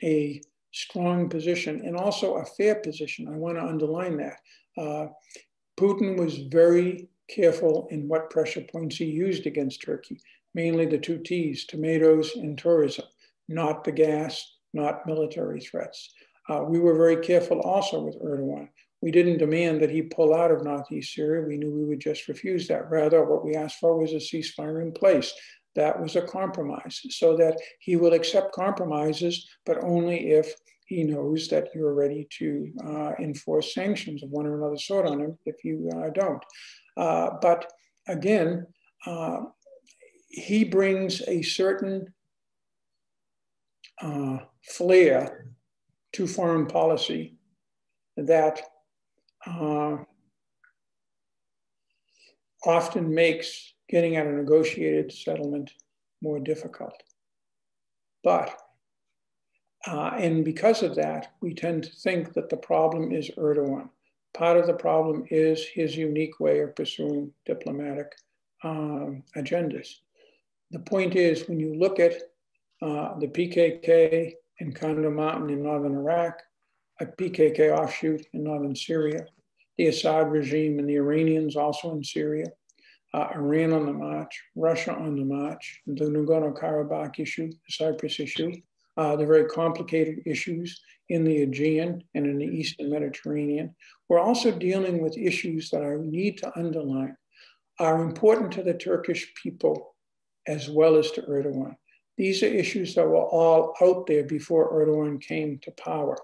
a strong position and also a fair position, I want to underline that. Putin was very careful in what pressure points he used against Turkey, mainly the two T's, tomatoes and tourism, not the gas, not military threats. We were very careful also with Erdogan. We didn't demand that he pull out of Northeast Syria. We knew we would just refuse that. Rather, what we asked for was a ceasefire in place. That was a compromise, so that he will accept compromises, but only if he knows that you're ready to enforce sanctions of one or another sort on him if you don't. But again, he brings a certain flair to foreign policy that often makes getting at a negotiated settlement more difficult. But, and because of that, we tend to think that the problem is Erdogan. Part of the problem is his unique way of pursuing diplomatic agendas. The point is, when you look at the PKK in Kandil Mountain in northern Iraq, a PKK offshoot in northern Syria, the Assad regime and the Iranians also in Syria, Iran on the march, Russia on the march, the Nagorno-Karabakh issue, the Cyprus issue, the very complicated issues in the Aegean and in the Eastern Mediterranean. We're also dealing with issues that I need to underline. are important to the Turkish people as well as to Erdogan. These are issues that were all out there before Erdogan came to power.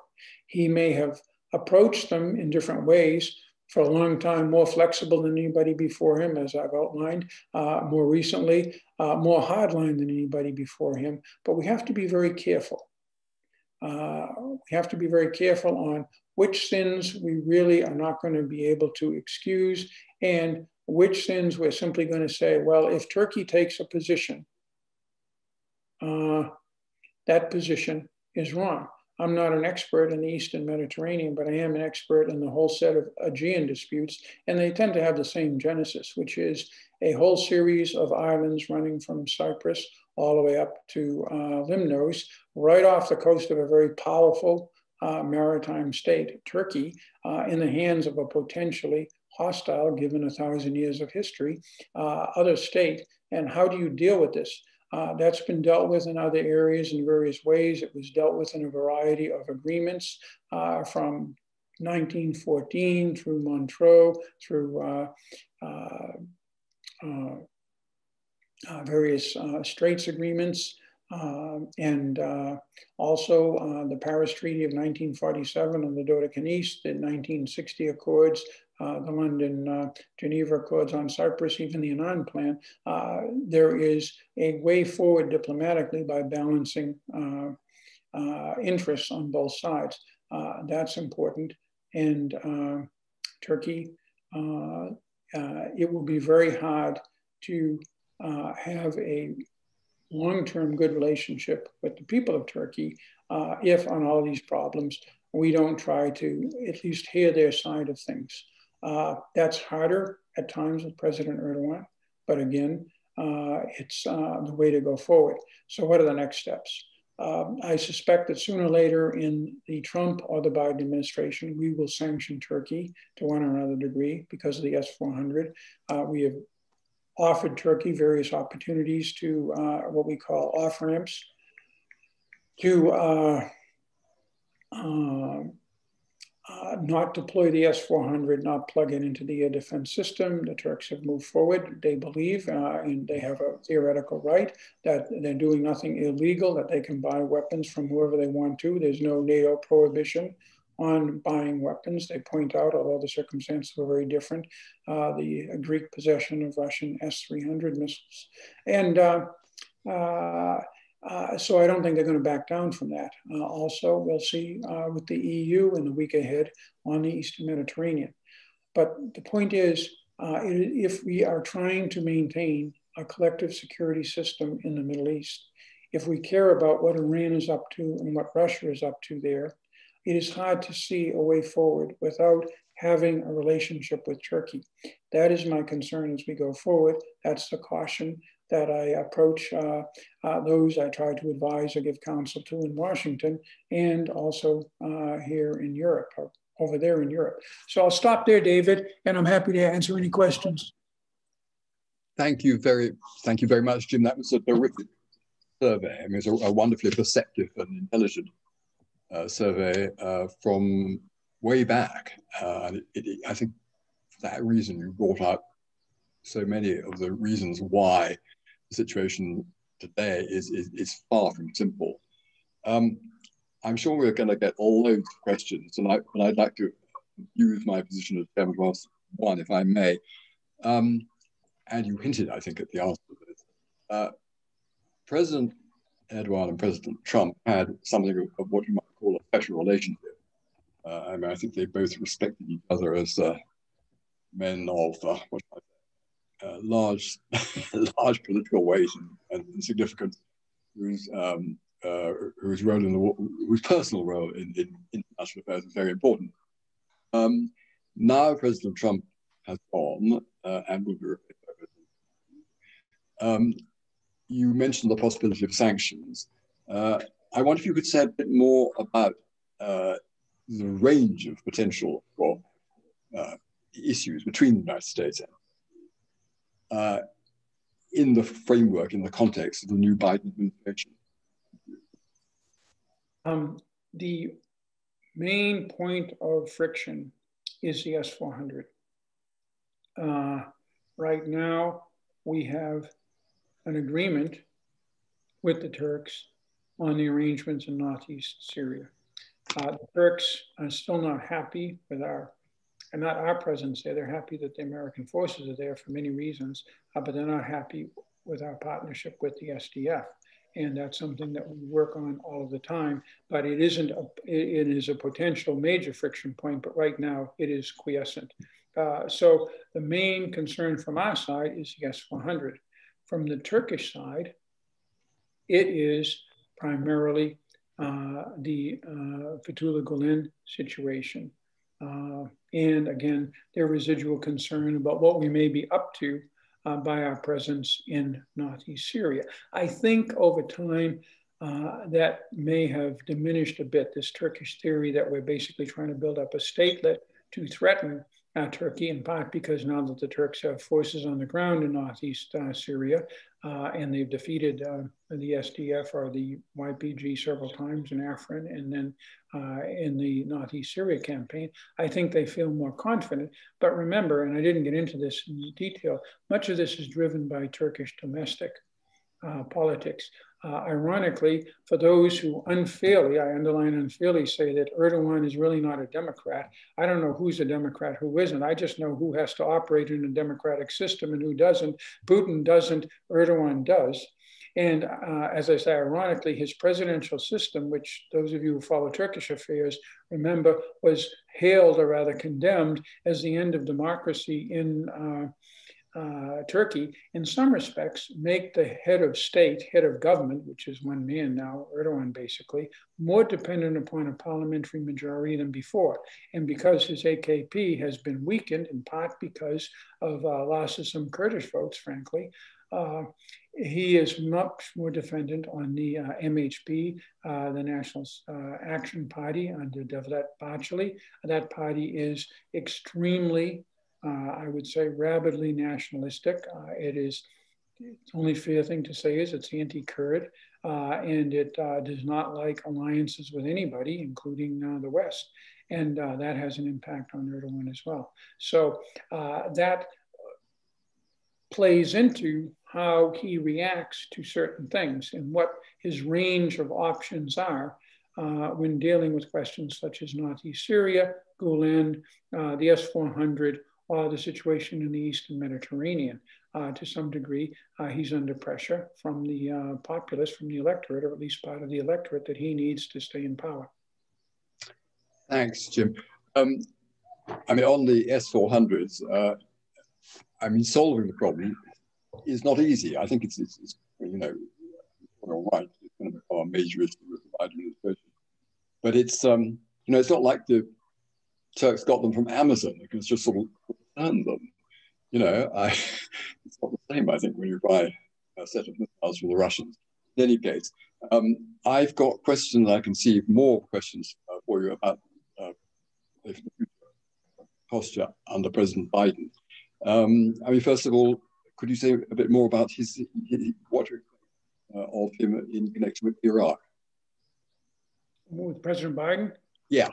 He may have approached them in different ways, for a long time more flexible than anybody before him, as I've outlined, more recently, more hardline than anybody before him. But we have to be very careful. We have to be very careful on which sins we really are not going to be able to excuse and which sins we're simply going to say, well, if Turkey takes a position, that position is wrong. I'm not an expert in the Eastern Mediterranean, but I am an expert in the whole set of Aegean disputes, and they tend to have the same genesis, which is a whole series of islands running from Cyprus all the way up to Limnos, right off the coast of a very powerful maritime state, Turkey, in the hands of a potentially hostile, given 1,000 years of history, other state. And how do you deal with this? That's been dealt with in other areas in various ways. It was dealt with in a variety of agreements from 1914 through Montreux, through various Straits agreements, and also the Paris Treaty of 1947 on the Dodecanese, the 1960 Accords, the London Geneva Accords on Cyprus, even the Annan Plan. There is a way forward diplomatically by balancing interests on both sides. That's important. And Turkey, it will be very hard to have a long-term good relationship with the people of Turkey if on all these problems we don't try to at least hear their side of things. That's harder at times with President Erdogan, but again, it's the way to go forward. So what are the next steps? I suspect that sooner or later in the Trump or the Biden administration, we will sanction Turkey to one or another degree because of the S-400. We have offered Turkey various opportunities to what we call off-ramps to not deploy the S-400, not plug it into the air defense system. The Turks have moved forward. They believe, and they have a theoretical right, that they're doing nothing illegal, that they can buy weapons from whoever they want to. There's no NATO prohibition on buying weapons. They point out, although the circumstances were very different, the Greek possession of Russian S-300 missiles. And so I don't think they're going to back down from that. Also, we'll see with the EU in the week ahead on the Eastern Mediterranean. But the point is, if we are trying to maintain a collective security system in the Middle East, if we care about what Iran is up to and what Russia is up to there, it is hard to see a way forward without having a relationship with Turkey. That is my concern as we go forward. That's the caution that I approach those I try to advise or give counsel to in Washington and also here in Europe, or over there in Europe. So I'll stop there, David, and I'm happy to answer any questions. Thank you very much, Jim. That was a terrific survey. I mean, it's a wonderfully perceptive and intelligent survey from way back. I think for that reason you brought out so many of the reasons why the situation today is far from simple. I'm sure we're going to get loads of questions, and I'd like to use my position as chairman to ask one, if I may. And you hinted, I think, at the answer to this. President Erdogan and President Trump had something of what you might call a special relationship. I mean, I think they both respected each other as men of large political weight and significance, whose role in the whose personal role in international affairs is very important. Now President Trump has gone and will be replaced by President. You mentioned the possibility of sanctions. I wonder if you could say a bit more about the range of potential issues between the United States in the framework, in the context of the new Biden administration. The main point of friction is the S-400. right now we have an agreement with the Turks on the arrangements in northeast Syria. The Turks are still not happy with not our presence there. They're happy that the American forces are there for many reasons, but they're not happy with our partnership with the SDF. And that's something that we work on all of the time, but it is a potential major friction point, but right now it is quiescent. So the main concern from our side is the S400. From the Turkish side, it is primarily the Fethullah Gulen situation. And again, their residual concern about what we may be up to by our presence in northeast Syria. I think over time that may have diminished a bit, this Turkish theory that we're basically trying to build up a statelet to threaten Turkey, in part because now that the Turks have forces on the ground in northeast Syria, and they've defeated the SDF or the YPG several times in Afrin and then in the northeast Syria campaign, I think they feel more confident. But remember, and I didn't get into this in detail, much of this is driven by Turkish domestic politics. Ironically, for those who unfairly, I underline unfairly, say that Erdogan is really not a Democrat, I don't know who's a Democrat, who isn't. I just know who has to operate in a democratic system and who doesn't. Putin doesn't, Erdogan does. And as I say, ironically, his presidential system, which those of you who follow Turkish affairs remember, was hailed or rather condemned as the end of democracy in Turkey, in some respects, make the head of state, head of government, which is one man now, Erdogan basically, more dependent upon a parliamentary majority than before. And because his AKP has been weakened, in part because of loss of some Kurdish votes, frankly, he is much more dependent on the MHP, the National Action Party under Devlet Bahçeli. That party is extremely I would say rabidly nationalistic. The only fair thing to say is it's anti-Kurd, and it does not like alliances with anybody, including the West. And that has an impact on Erdogan as well. So that plays into how he reacts to certain things and what his range of options are when dealing with questions such as northeast Syria, Gulen, the S-400, the situation in the Eastern Mediterranean. To some degree, he's under pressure from the populace, from the electorate, or at least part of the electorate that he needs to stay in power. Thanks, Jim. I mean, on the S-400s, I mean, solving the problem is not easy. I think it's you know, all right, it's going to become a major issue with the Biden administration. But it's, you know, it's not like the Turks got them from Amazon. You can just sort of return them. You know, it's not the same, I think, when you buy a set of missiles from the Russians. In any case, I've got questions. I can see more questions for you about the future posture under President Biden. I mean, first of all, could you say a bit more about what you expect of him in connection with Iraq? With President Biden? Yeah.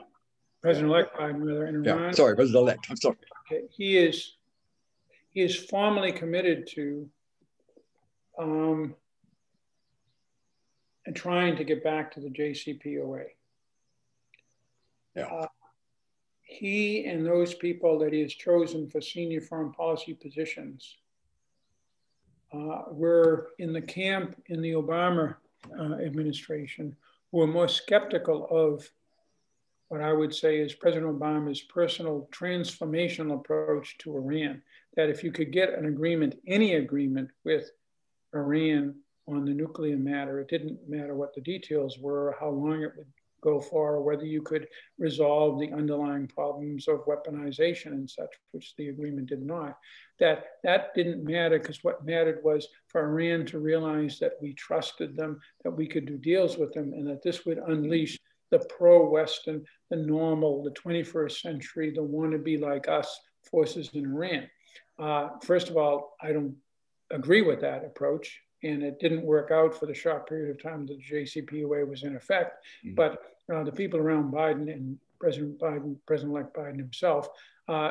President-elect Biden, rather, in Iran. Yeah. Sorry, President-elect. I'm sorry. Okay. He is formally committed to and trying to get back to the JCPOA. Yeah. He and those people that he has chosen for senior foreign policy positions were in the camp in the Obama administration who were more skeptical of what I would say is President Obama's personal transformational approach to Iran, that if you could get an agreement, any agreement with Iran on the nuclear matter, it didn't matter what the details were, how long it would go for, or whether you could resolve the underlying problems of weaponization and such, which the agreement did not. That didn't matter, because what mattered was for Iran to realize that we trusted them, that we could do deals with them, and that this would unleash the pro-Western, the normal, the 21st century, the wannabe like us forces in Iran. First of all, I don't agree with that approach, and it didn't work out for the short period of time that the JCPOA was in effect. Mm-hmm. But the people around Biden and President-elect Biden himself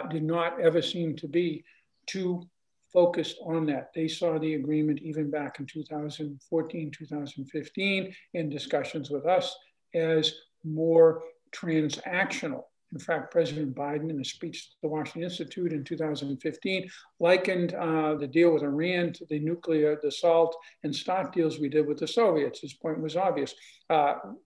did not ever seem to be too focused on that. They saw the agreement even back in 2014, 2015 in discussions with us as more transactional. In fact, President Biden, in a speech to the Washington Institute in 2015, likened the deal with Iran to the nuclear, the SALT and START deals we did with the Soviets. His point was obvious.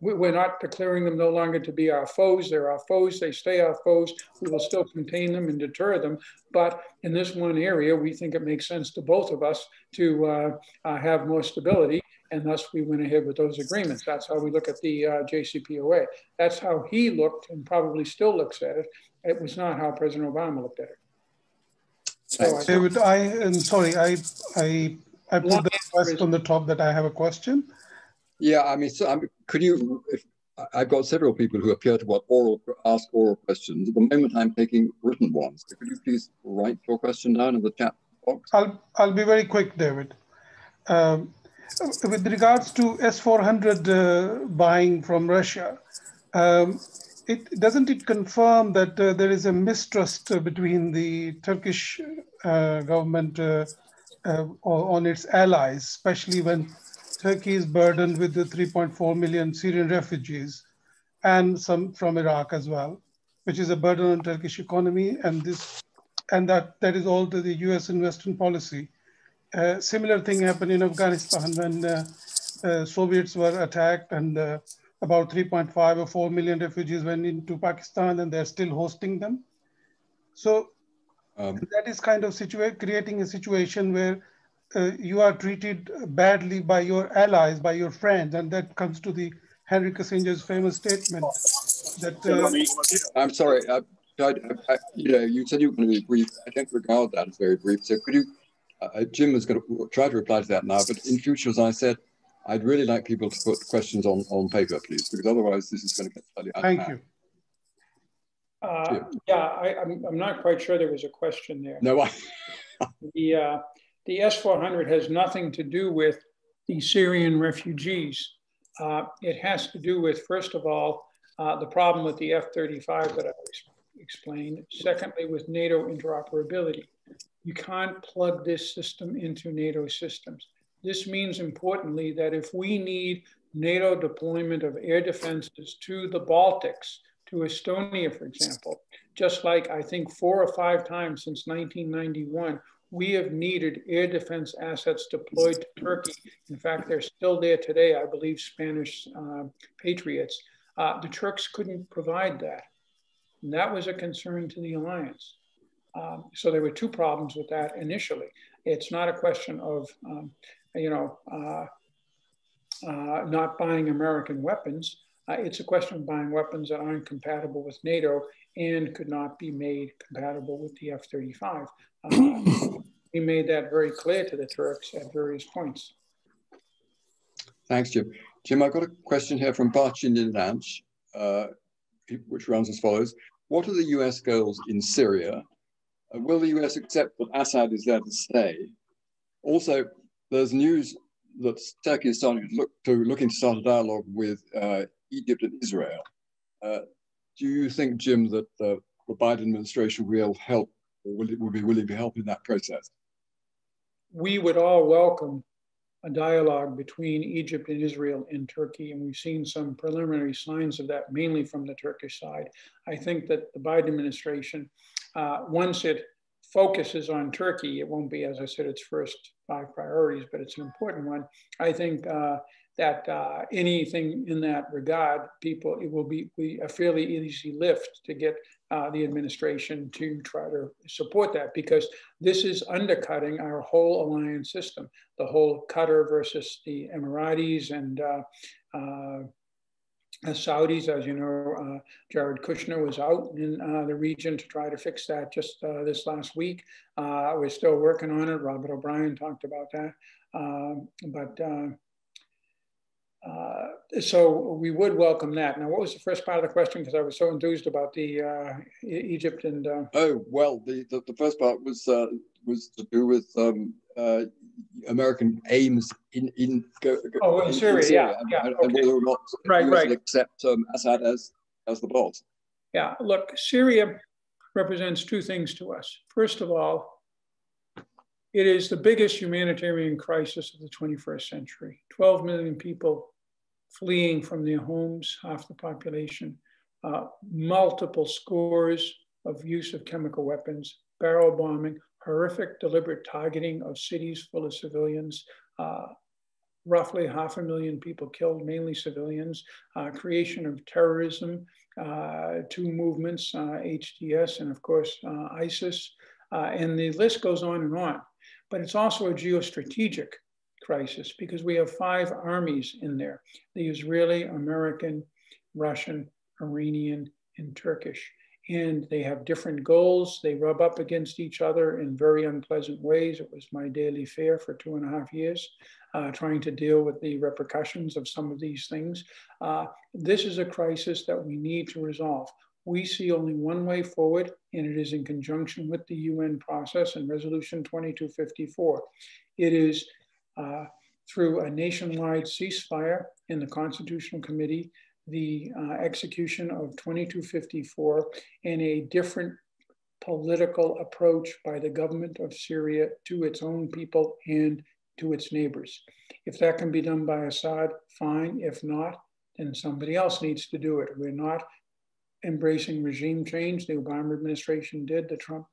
We're not declaring them no longer to be our foes. They're our foes. They stay our foes. We will still contain them and deter them. But in this one area, we think it makes sense to both of us to have more stability. And thus we went ahead with those agreements. That's how we look at the JCPOA. That's how he looked and probably still looks at it. It was not how President Obama looked at it. So David, I'm sorry, I put the request on the top that I have a question. Yeah, I mean, so could you, I've got several people who appear to ask oral questions. At the moment, I'm taking written ones. So could you please write your question down in the chat box? I'll be very quick, David. With regards to S400 buying from Russia, doesn't it confirm that there is a mistrust between the Turkish government on its allies, especially when Turkey is burdened with the 3.4 million Syrian refugees and some from Iraq as well, which is a burden on Turkish economy, and that is all to the US and Western policy. Similar thing happened in Afghanistan when Soviets were attacked and about 3.5 or 4 million refugees went into Pakistan and they're still hosting them. So that is kind of creating a situation where you are treated badly by your allies, by your friends, and that comes to the Henry Kissinger's famous statement that... I'm sorry, you said you were going to be brief. I don't regard that as very brief. So could you... Jim is going to try to reply to that now, but in future, as I said, I'd really like people to put questions on paper, please, because otherwise this is going to get slightly out of hand. Thank you. Yeah, I'm not quite sure there was a question there. No, the S-400 has nothing to do with the Syrian refugees. It has to do with, first of all, the problem with the F-35 that I explained. Secondly, with NATO interoperability. You can't plug this system into NATO systems. This means, importantly, that if we need NATO deployment of air defenses to the Baltics, to Estonia, for example, just like I think 4 or 5 times since 1991, we have needed air defense assets deployed to Turkey. In fact, they're still there today, I believe, Spanish Patriots. The Turks couldn't provide that. And that was a concern to the alliance. So there were 2 problems with that initially. It's not a question of, not buying American weapons. It's a question of buying weapons that aren't compatible with NATO and could not be made compatible with the F-35. We made that very clear to the Turks at various points. Thanks, Jim. Jim, I've got a question here from Barchin Lanch, which runs as follows. What are the US goals in Syria? Will the US accept that Assad is there to stay? Also, there's news that Turkey is looking to start a dialogue with Egypt and Israel. Do you think, Jim, that the Biden administration will help, or will be willing to help in that process? We would all welcome a dialogue between Egypt and Israel and Turkey, and we've seen some preliminary signs of that, mainly from the Turkish side. I think that the Biden administration, once it focuses on Turkey, it won't be, as I said, its first 5 priorities, but it's an important one. I think that anything in that regard, it will be a fairly easy lift to get the administration to try to support that, because this is undercutting our whole alliance system, the whole Qatar versus the Emiratis and Saudis. As you know, Jared Kushner was out in the region to try to fix that just this last week. We're still working on it. Robert O'Brien talked about that. So we would welcome that. Now, what was the first part of the question? Because I was so enthused about the Egypt and... Oh, well, the first part was to do with American aims in Syria, yeah. And whether or not the US accept Assad as the boss. Yeah, look, Syria represents 2 things to us. First of all, It is the biggest humanitarian crisis of the 21st century. 12 million people fleeing from their homes, half the population, multiple scores of use of chemical weapons, barrel bombing, horrific deliberate targeting of cities full of civilians, roughly 500,000 people killed, mainly civilians, creation of terrorism, two movements, HTS and of course ISIS, and the list goes on and on. But it's also a geostrategic crisis because we have 5 armies in there: the Israeli, American, Russian, Iranian, and Turkish. And they have different goals. They rub up against each other in very unpleasant ways. It was my daily fare for 2.5 years, trying to deal with the repercussions of some of these things. This is a crisis that we need to resolve. We see only one way forward, and it is in conjunction with the UN process and Resolution 2254. It is through a nationwide ceasefire in the Constitutional Committee, the execution of 2254, and a different political approach by the government of Syria to its own people and to its neighbors. If that can be done by Assad, fine. If not, then somebody else needs to do it. We're not embracing regime change. The Obama administration did, the Trump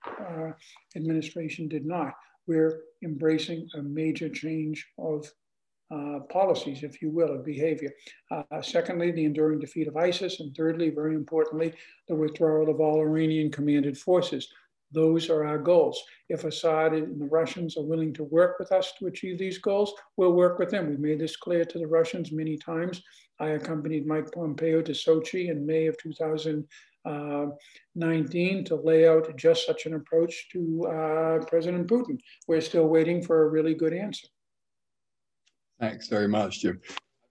administration did not. We're embracing a major change of policies, if you will, of behavior. Secondly, the enduring defeat of ISIS. And thirdly, very importantly, the withdrawal of all Iranian commanded forces. Those are our goals. If Assad and the Russians are willing to work with us to achieve these goals, we'll work with them. We've made this clear to the Russians many times. I accompanied Mike Pompeo to Sochi in May of 2019 to lay out just such an approach to President Putin. We're still waiting for a really good answer. Thanks very much, Jim.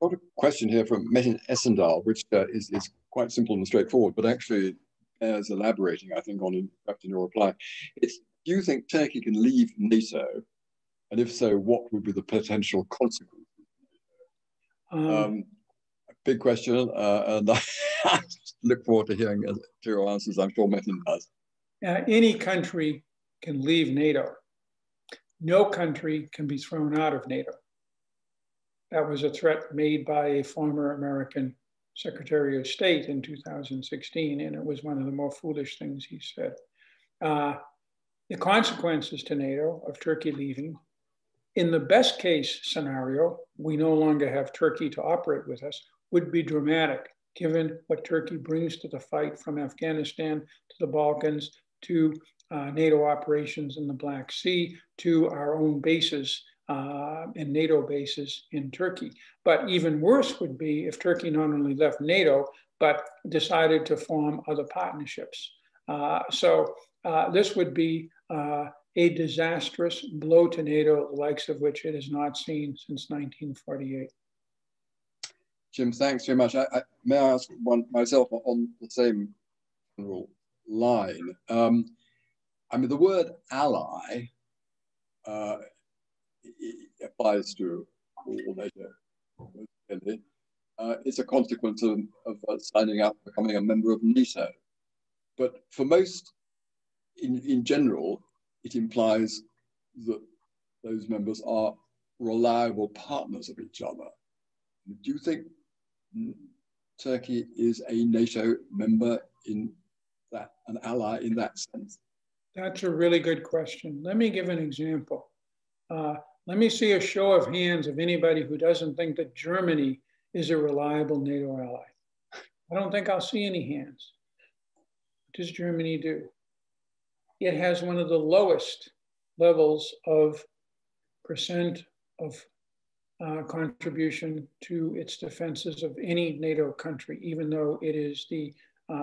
I've got a question here from Metin Esendal, which is quite simple and straightforward, but actually bears elaborating, I think, on perhaps in your reply. It's, do you think Turkey can leave NATO? And if so, what would be the potential consequences? Big question, and I look forward to hearing to your answers. I'm sure Metin does. Any country can leave NATO. No country can be thrown out of NATO. That was a threat made by a former American Secretary of State in 2016, and it was one of the more foolish things he said. The consequences to NATO of Turkey leaving, in the best case scenario, we no longer have Turkey to operate with us, would be dramatic, given what Turkey brings to the fight from Afghanistan to the Balkans to NATO operations in the Black Sea to our own bases and NATO bases in Turkey. But even worse would be if Turkey not only left NATO, but decided to form other partnerships. So this would be a disastrous blow to NATO, the likes of which it has not seen since 1948. Jim, thanks very much. May I ask one myself on the same line? I mean, the word ally it applies to all NATO. It's a consequence of signing up, becoming a member of NATO. But for most, in general, it implies that those members are reliable partners of each other. Do you think Turkey is a NATO member in that, an ally in that sense? That's a really good question. Let me give an example. Let me see a show of hands of anybody who doesn't think that Germany is a reliable NATO ally. I don't think I'll see any hands. What does Germany do? It has one of the lowest levels of percent of contribution to its defenses of any NATO country, even though it is the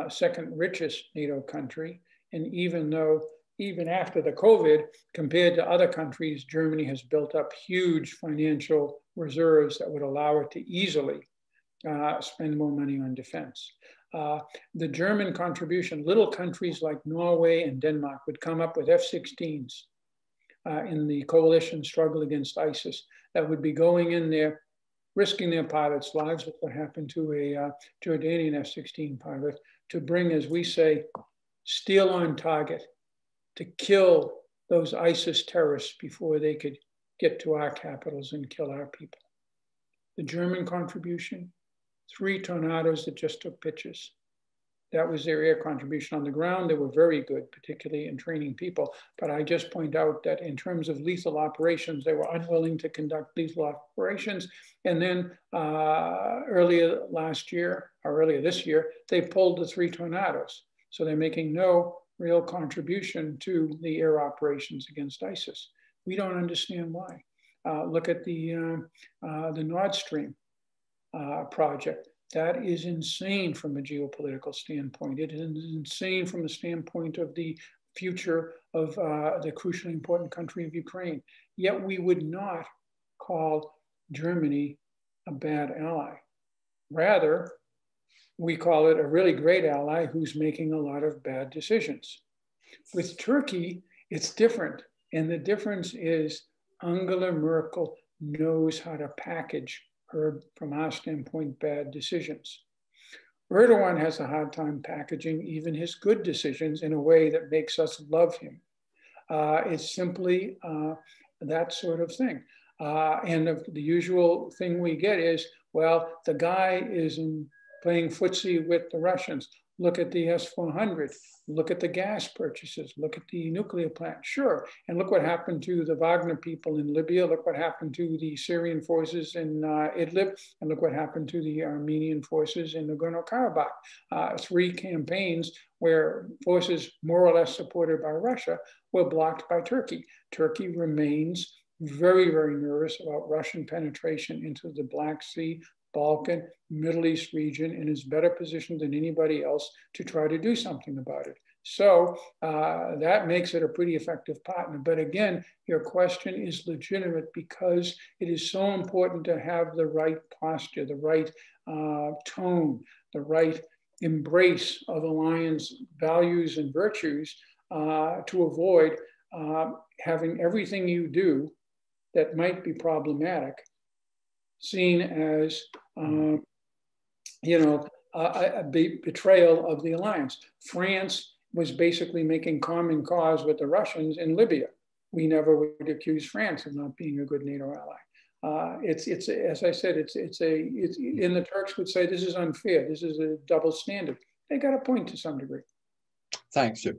second richest NATO country. And even though, even after the COVID, compared to other countries, Germany has built up huge financial reserves that would allow it to easily spend more money on defense. The German contribution, little countries like Norway and Denmark would come up with F-16s in the coalition struggle against ISIS that would be going in there, risking their pilots' lives, with what happened to a Jordanian F-16 pilot, to bring, as we say, steel on target, to kill those ISIS terrorists before they could get to our capitals and kill our people. The German contribution, 3 tornadoes that just took pictures. That was their air contribution on the ground. They were very good, particularly in training people. But I just point out that in terms of lethal operations, they were unwilling to conduct lethal operations. And then earlier last year, or earlier this year, they pulled the 3 tornadoes. So they're making no real contribution to the air operations against ISIS. We don't understand why. Look at the Nord Stream project. That is insane from a geopolitical standpoint. It is insane from the standpoint of the future of the crucially important country of Ukraine. Yet we would not call Germany a bad ally. Rather, we call it a really great ally who's making a lot of bad decisions. With Turkey, it's different. And the difference is Angela Merkel knows how to package her, from our standpoint, bad decisions. Erdogan has a hard time packaging even his good decisions in a way that makes us love him. It's simply that sort of thing. And the usual thing we get is, well, the guy is playing footsie with the Russians. Look at the S400, look at the gas purchases, look at the nuclear plant, sure. And look what happened to the Wagner people in Libya, look what happened to the Syrian forces in Idlib, and look what happened to the Armenian forces in Nagorno-Karabakh. 3 campaigns where forces more or less supported by Russia were blocked by Turkey. Turkey remains very, very nervous about Russian penetration into the Black Sea, Balkan, Middle East region, and is better positioned than anybody else to try to do something about it. So that makes it a pretty effective partner. But again, your question is legitimate because it is so important to have the right posture, the right tone, the right embrace of alliance values and virtues to avoid having everything you do that might be problematic seen as, a betrayal of the alliance. France was basically making common cause with the Russians in Libya. We never would accuse France of not being a good NATO ally. It's as I said, and the Turks would say this is unfair. This is a double standard. They got a point to some degree. Thanks, Jim.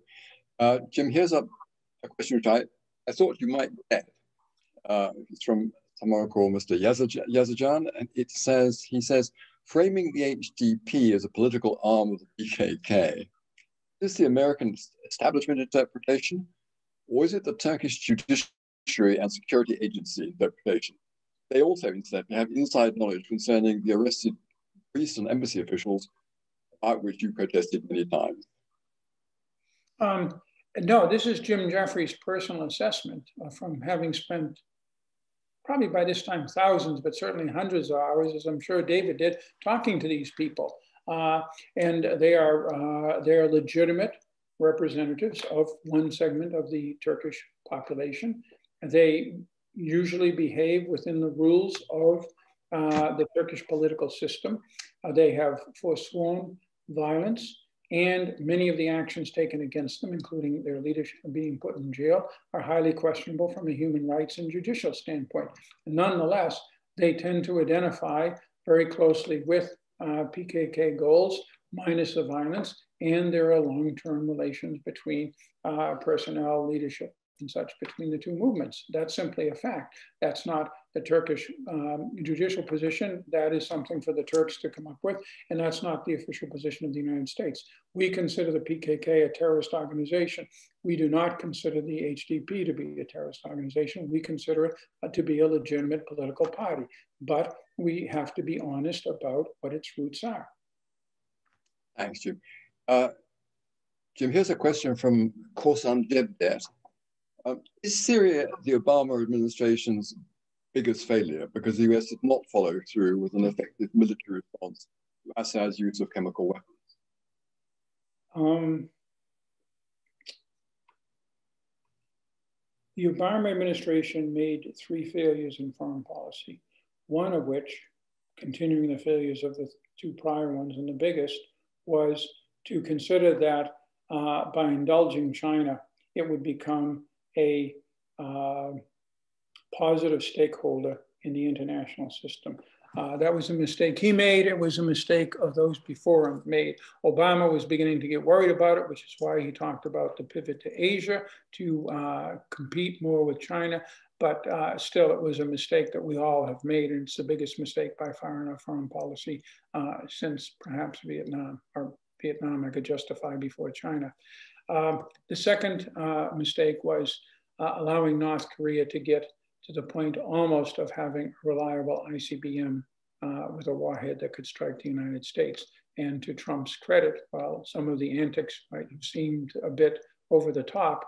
Jim, here's a question which I thought you might get. It's from someone called Mr. Yazajan, and he says, framing the HDP as a political arm of the PKK, is this the American establishment interpretation, or is it the Turkish judiciary and security agency interpretation? They also instead have inside knowledge concerning the arrested priest and embassy officials, about which you protested many times. No, this is Jim Jeffries' personal assessment from having spent probably by this time thousands, but certainly hundreds of hours, as I'm sure David did, talking to these people. And they are legitimate representatives of one segment of the Turkish population. They usually behave within the rules of the Turkish political system. They have forsworn violence, and many of the actions taken against them, including their leadership being put in jail, are highly questionable from a human rights and judicial standpoint. Nonetheless, they tend to identify very closely with PKK goals, minus the violence, and there are long-term relations between personnel, leadership, and such between the two movements. That's simply a fact. That's not the Turkish judicial position. That is something for the Turks to come up with, and that's not the official position of the United States. We consider the PKK a terrorist organization. We do not consider the HDP to be a terrorist organization. We consider it to be a legitimate political party, but we have to be honest about what its roots are. Thanks, Jim. Jim, here's a question from Korsan Devdet. Is Syria the Obama administration's biggest failure because the US did not follow through with an effective military response to Assad's use of chemical weapons? The Obama administration made 3 failures in foreign policy, one of which, continuing the failures of the 2 prior ones, and the biggest, was to consider that by indulging China, it would become a positive stakeholder in the international system. That was a mistake he made. It was a mistake of those before him made. Obama was beginning to get worried about it, which is why he talked about the pivot to Asia to compete more with China. But still, it was a mistake that we all have made, and it's the biggest mistake by far in our foreign policy since perhaps Vietnam, or Vietnam I could justify before China. The second mistake was allowing North Korea to get to the point almost of having a reliable ICBM with a warhead that could strike the United States. And to Trump's credit, while some of the antics might have seemed a bit over the top,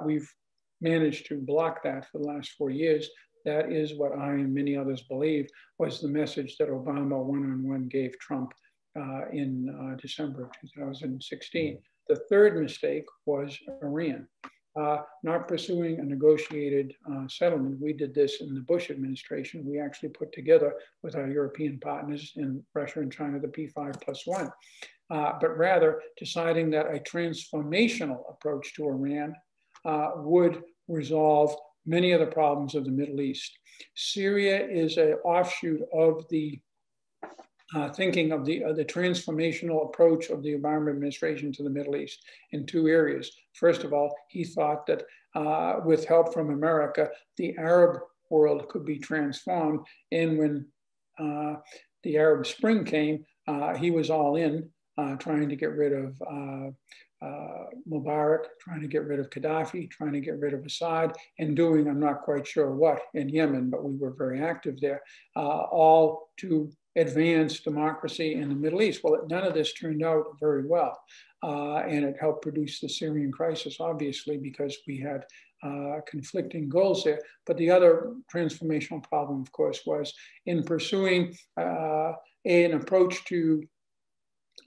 we've managed to block that for the last 4 years. That is what I and many others believe was the message that Obama one-on-one gave Trump in December of 2016. The third mistake was Iran. Not pursuing a negotiated settlement. We did this in the Bush administration. We actually put together with our European partners in Russia and China the P5+1, but rather deciding that a transformational approach to Iran would resolve many of the problems of the Middle East. Syria is an offshoot of the thinking of the transformational approach of the Obama administration to the Middle East in two areas. First of all, he thought that with help from America, the Arab world could be transformed. And when the Arab Spring came, he was all in, trying to get rid of Mubarak, trying to get rid of Gaddafi, trying to get rid of Assad, and doing I'm not quite sure what in Yemen, but we were very active there, all to advance democracy in the Middle East. Well, none of this turned out very well. And it helped produce the Syrian crisis, obviously, because we had conflicting goals there. But the other transformational problem, of course, was in pursuing an approach to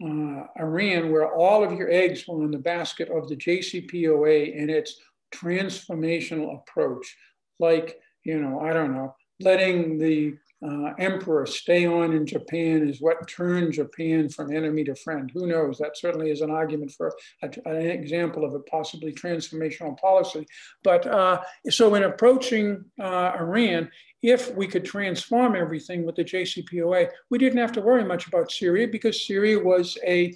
Iran, where all of your eggs were in the basket of the JCPOA and its transformational approach, like, you know, I don't know, letting the emperor stay on in Japan is what turned Japan from enemy to friend. Who knows? That certainly is an argument for an example of a possibly transformational policy. But so in approaching Iran, if we could transform everything with the JCPOA, we didn't have to worry much about Syria because Syria was a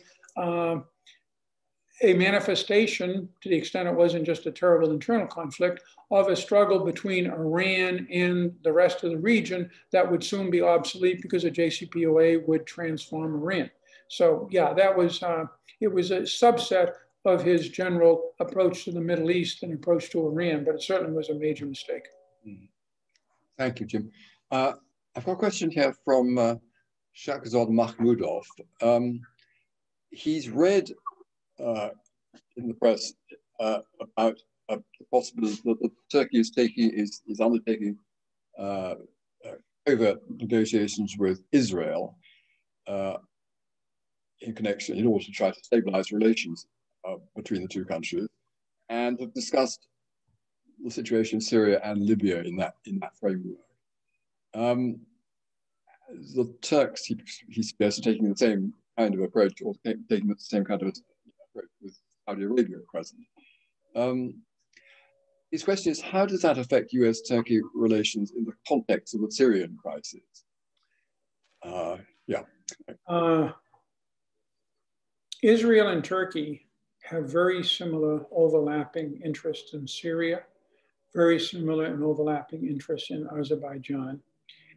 manifestation, to the extent it wasn't just a terrible internal conflict, of a struggle between Iran and the rest of the region that would soon be obsolete because the JCPOA would transform Iran. So yeah, that was, it was a subset of his general approach to the Middle East and approach to Iran, but it certainly was a major mistake. Thank you, Jim. I've got a question here from Shahzad Mahmudov. He's read in the press about the possibility that Turkey is undertaking covert negotiations with Israel in order to try to stabilize relations between the two countries, and have discussed the situation in Syria and Libya in that framework. The Turks, he suggests, are taking the same kind of approach, or taking the same kind of approach with Saudi Arabia at present. His question is, how does that affect US-Turkey relations in the context of the Syrian crisis? Israel and Turkey have very similar overlapping interests in Syria, very similar and overlapping interests in Azerbaijan,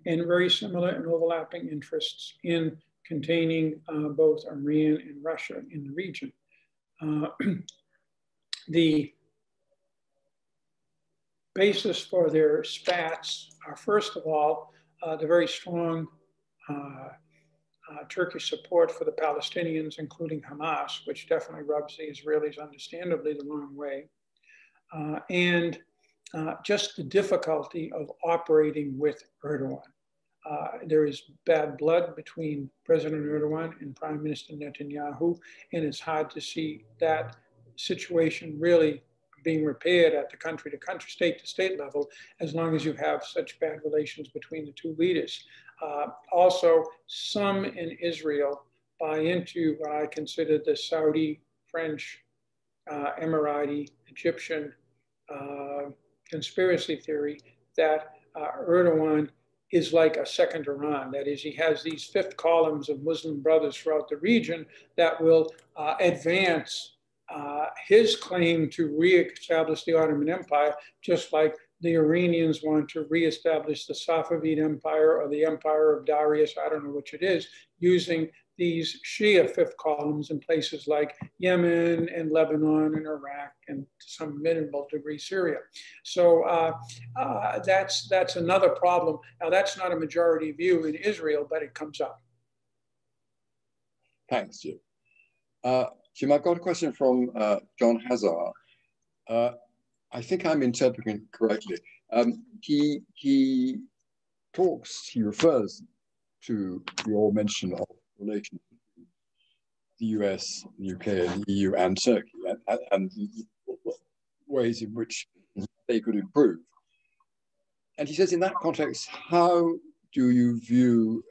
and very similar and overlapping interests in containing both Iran and Russia in the region. The basis for their spats are, first of all, the very strong Turkish support for the Palestinians, including Hamas, which definitely rubs the Israelis understandably the wrong way, and just the difficulty of operating with Erdogan. There is bad blood between President Erdogan and Prime Minister Netanyahu, and it's hard to see that situation really being repaired at the country-to-country, state-to-state level, as long as you have such bad relations between the two leaders. Also, some in Israel buy into what I consider the Saudi, French, Emirati, Egyptian conspiracy theory that Erdogan is like a second Iran. That is, he has these fifth columns of Muslim brothers throughout the region that will advance his claim to reestablish the Ottoman Empire, just like the Iranians want to reestablish the Safavid Empire or the Empire of Darius, I don't know which it is, using these Shia fifth columns in places like Yemen and Lebanon and Iraq and to some minimal degree Syria. So that's another problem. Now that's not a majority view in Israel, but it comes up. Thanks, Jim. Jim, I've got a question from John Hazar. I think I'm interpreting it correctly. He refers to your mention of relations between the US, the UK, and the EU and Turkey, and ways in which they could improve. And he says, in that context, how do you view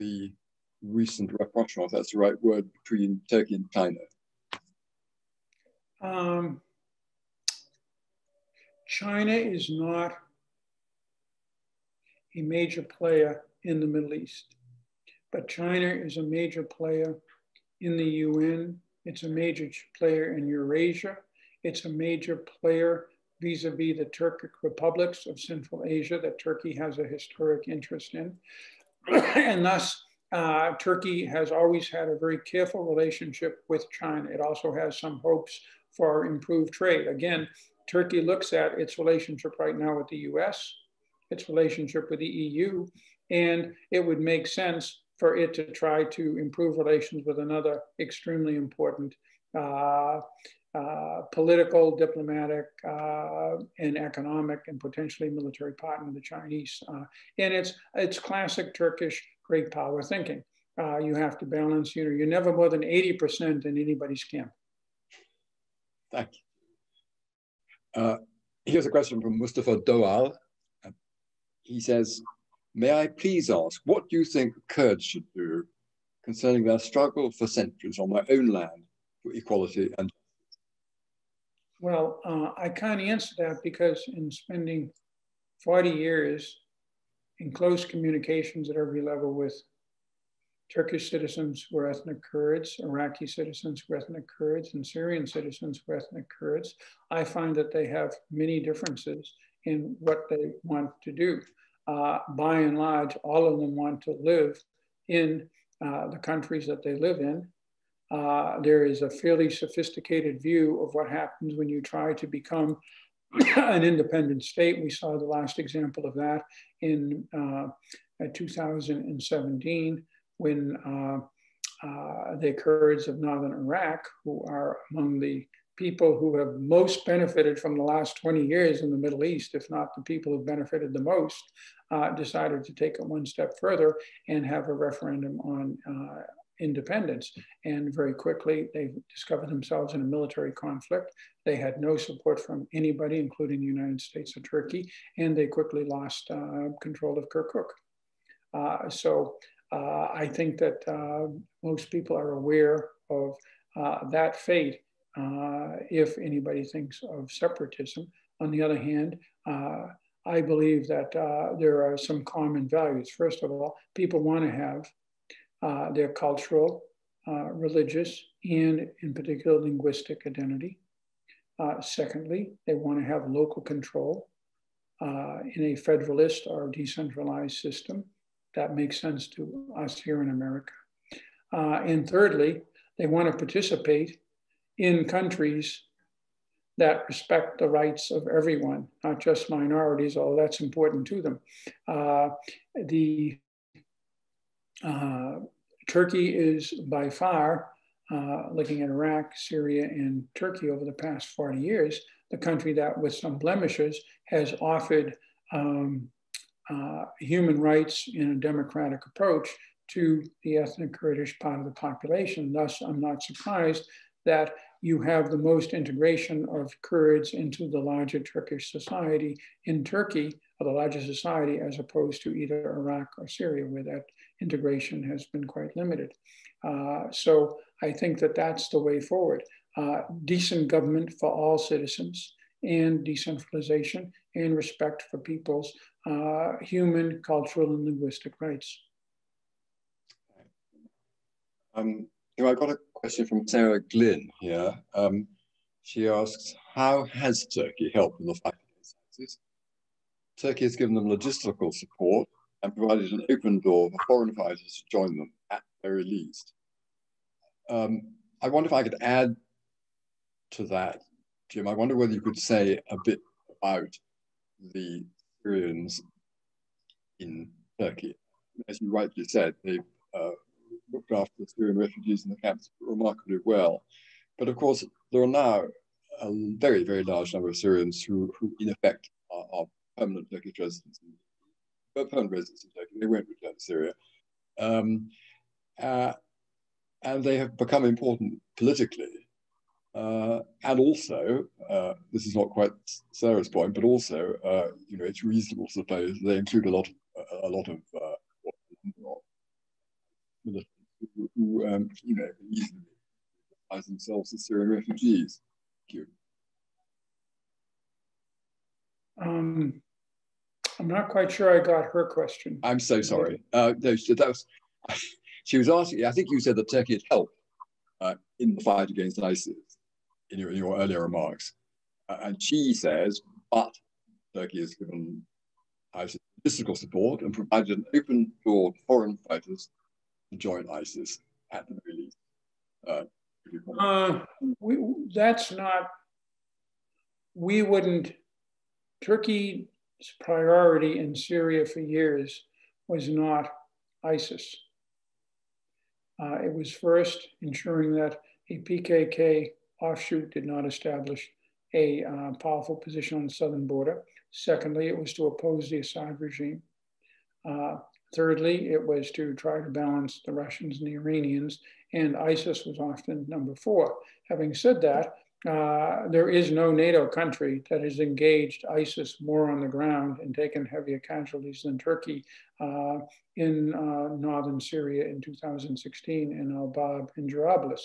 the recent rapprochement, if that's the right word, between Turkey and China? China is not a major player in the Middle East, but China is a major player in the UN. It's a major player in Eurasia. It's a major player vis-a-vis the Turkic republics of Central Asia that Turkey has a historic interest in. And thus, Turkey has always had a very careful relationship with China. It also has some hopes for improved trade. Again, Turkey looks at its relationship right now with the US, its relationship with the EU, and it would make sense for it to try to improve relations with another extremely important political, diplomatic, and economic, and potentially military partner, the Chinese. And it's classic Turkish great power thinking. You have to balance, you're never more than 80% in anybody's camp. Thank you. Here's a question from Mustafa Doal. He says, may I please ask, what do you think Kurds should do concerning their struggle for centuries on their own land for equality and justice? Well, I can't answer that because in spending 40 years in close communications at every level with Turkish citizens who are ethnic Kurds, Iraqi citizens who are ethnic Kurds, and Syrian citizens who are ethnic Kurds, I find that they have many differences in what they want to do. By and large, all of them want to live in the countries that they live in. There is a fairly sophisticated view of what happens when you try to become an independent state. We saw the last example of that in 2017 when the Kurds of northern Iraq, who are among the people who have most benefited from the last 20 years in the Middle East, if not the people who benefited the most, decided to take it one step further and have a referendum on independence. And very quickly, they discovered themselves in a military conflict. They had no support from anybody, including the United States or Turkey, and they quickly lost control of Kirkuk. So I think that most people are aware of that fate if anybody thinks of separatism. On the other hand, I believe that there are some common values. First of all, people want to have their cultural, religious, and in particular linguistic identity. Secondly, they want to have local control in a federalist or decentralized system. That makes sense to us here in America. And thirdly, they want to participate in countries that respect the rights of everyone, not just minorities, although that's important to them. Turkey is by far, looking at Iraq, Syria, and Turkey over the past 40 years, the country that with some blemishes has offered human rights in a democratic approach to the ethnic Kurdish part of the population. Thus, I'm not surprised that you have the most integration of Kurds into the larger Turkish society in Turkey, or the larger society, as opposed to either Iraq or Syria, where that integration has been quite limited. So I think that that's the way forward. Decent government for all citizens and decentralization and respect for people's human, cultural, and linguistic rights. I've got a question from Sarah Glynn here. She asks, how has Turkey helped in the fight against ISIS? Turkey has given them logistical support and provided an open door for foreign fighters to join them at the very least. I wonder if I could add to that, Jim. I wonder whether you could say a bit about the Syrians in Turkey. As you rightly said, they've looked after the Syrian refugees in the camps remarkably well. But of course, there are now a very, very large number of Syrians who in effect, are permanent Turkish residents. Permanent residents in Turkey. They won't return to Syria. And they have become important politically. And also, this is not quite Sarah's point, but also, it's reasonable to suppose they include a lot of militants who easily identify themselves as Syrian refugees. Thank you. I'm not quite sure I got her question. I'm so sorry. No, that was, she was asking, I think you said that Turkey had helped in the fight against ISIS in your earlier remarks. And she says, but Turkey has given ISIS logistical support and provided an open door to foreign fighters to join ISIS at the very least. Turkey's priority in Syria for years was not ISIS. It was first ensuring that a PKK offshoot did not establish a powerful position on the southern border. Secondly, it was to oppose the Assad regime. Thirdly, it was to try to balance the Russians and the Iranians, and ISIS was often number 4. Having said that, there is no NATO country that has engaged ISIS more on the ground and taken heavier casualties than Turkey in northern Syria in 2016 in Al-Bab and Jarablus.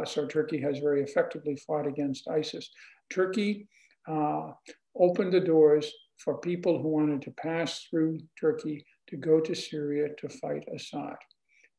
So Turkey has very effectively fought against ISIS. Turkey opened the doors for people who wanted to pass through Turkey to go to Syria to fight Assad.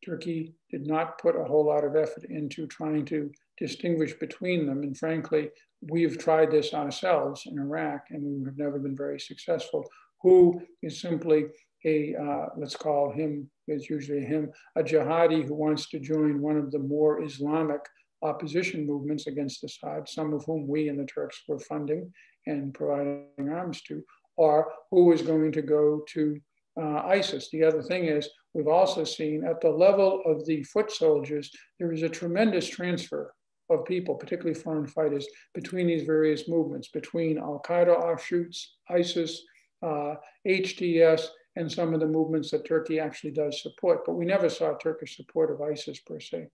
Turkey did not put a whole lot of effort into trying to distinguish between them. And frankly, we've tried this ourselves in Iraq and we have never been very successful. Who is simply a, let's call him, it's usually him, a jihadi who wants to join one of the more Islamic opposition movements against Assad, some of whom we and the Turks were funding and providing arms to, or who is going to go to ISIS. The other thing is, we've also seen at the level of the foot soldiers, there is a tremendous transfer of people, particularly foreign fighters, between these various movements, between Al-Qaeda offshoots, ISIS, HTS, and some of the movements that Turkey actually does support. But we never saw Turkish support of ISIS per se.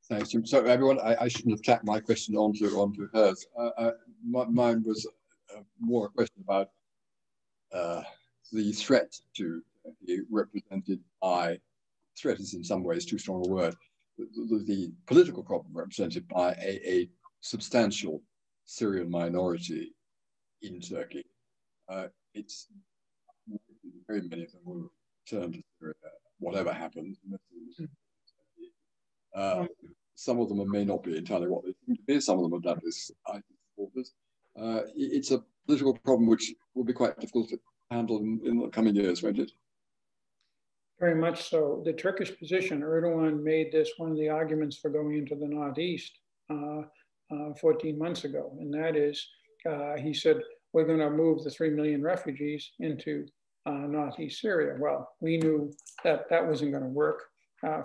Thanks, Jim. So everyone, I shouldn't have tacked my question onto hers. Mine was more a question about the threat to be represented by, threat is in some ways too strong a word, the political problem represented by a substantial Syrian minority in Turkey. It's very many of them will return to Syria, whatever happens. Some of them may not be entirely what they seem to be. Some of them are doubtless ISIS supporters. It's a political problem which will be quite difficult to handle in the coming years, won't it? Very much so. The Turkish position, Erdogan made this one of the arguments for going into the Northeast 14 months ago. And that is, he said, we're going to move the 3 million refugees into Northeast Syria. Well, we knew that that wasn't going to work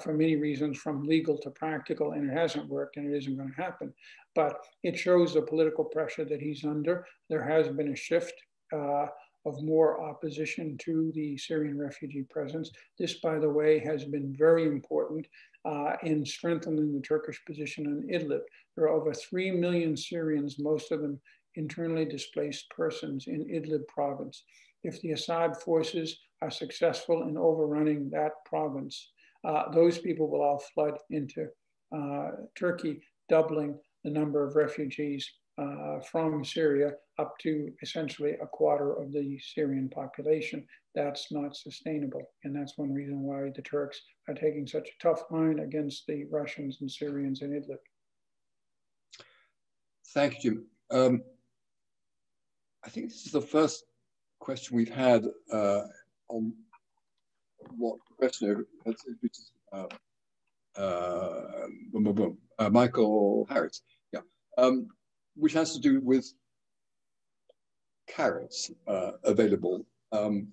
for many reasons, from legal to practical, and it hasn't worked and it isn't going to happen. But it shows the political pressure that he's under. There has been a shift of more opposition to the Syrian refugee presence. This, by the way, has been very important in strengthening the Turkish position in Idlib. There are over 3 million Syrians, most of them internally displaced persons in Idlib province. If the Assad forces are successful in overrunning that province, those people will all flood into Turkey, doubling the number of refugees from Syria up to essentially a quarter of the Syrian population. That's not sustainable. And that's one reason why the Turks are taking such a tough line against the Russians and Syrians in Idlib. Thank you, Jim. I think this is the first question we've had on what the questioner has, Michael Harris, which has to do with carrots available on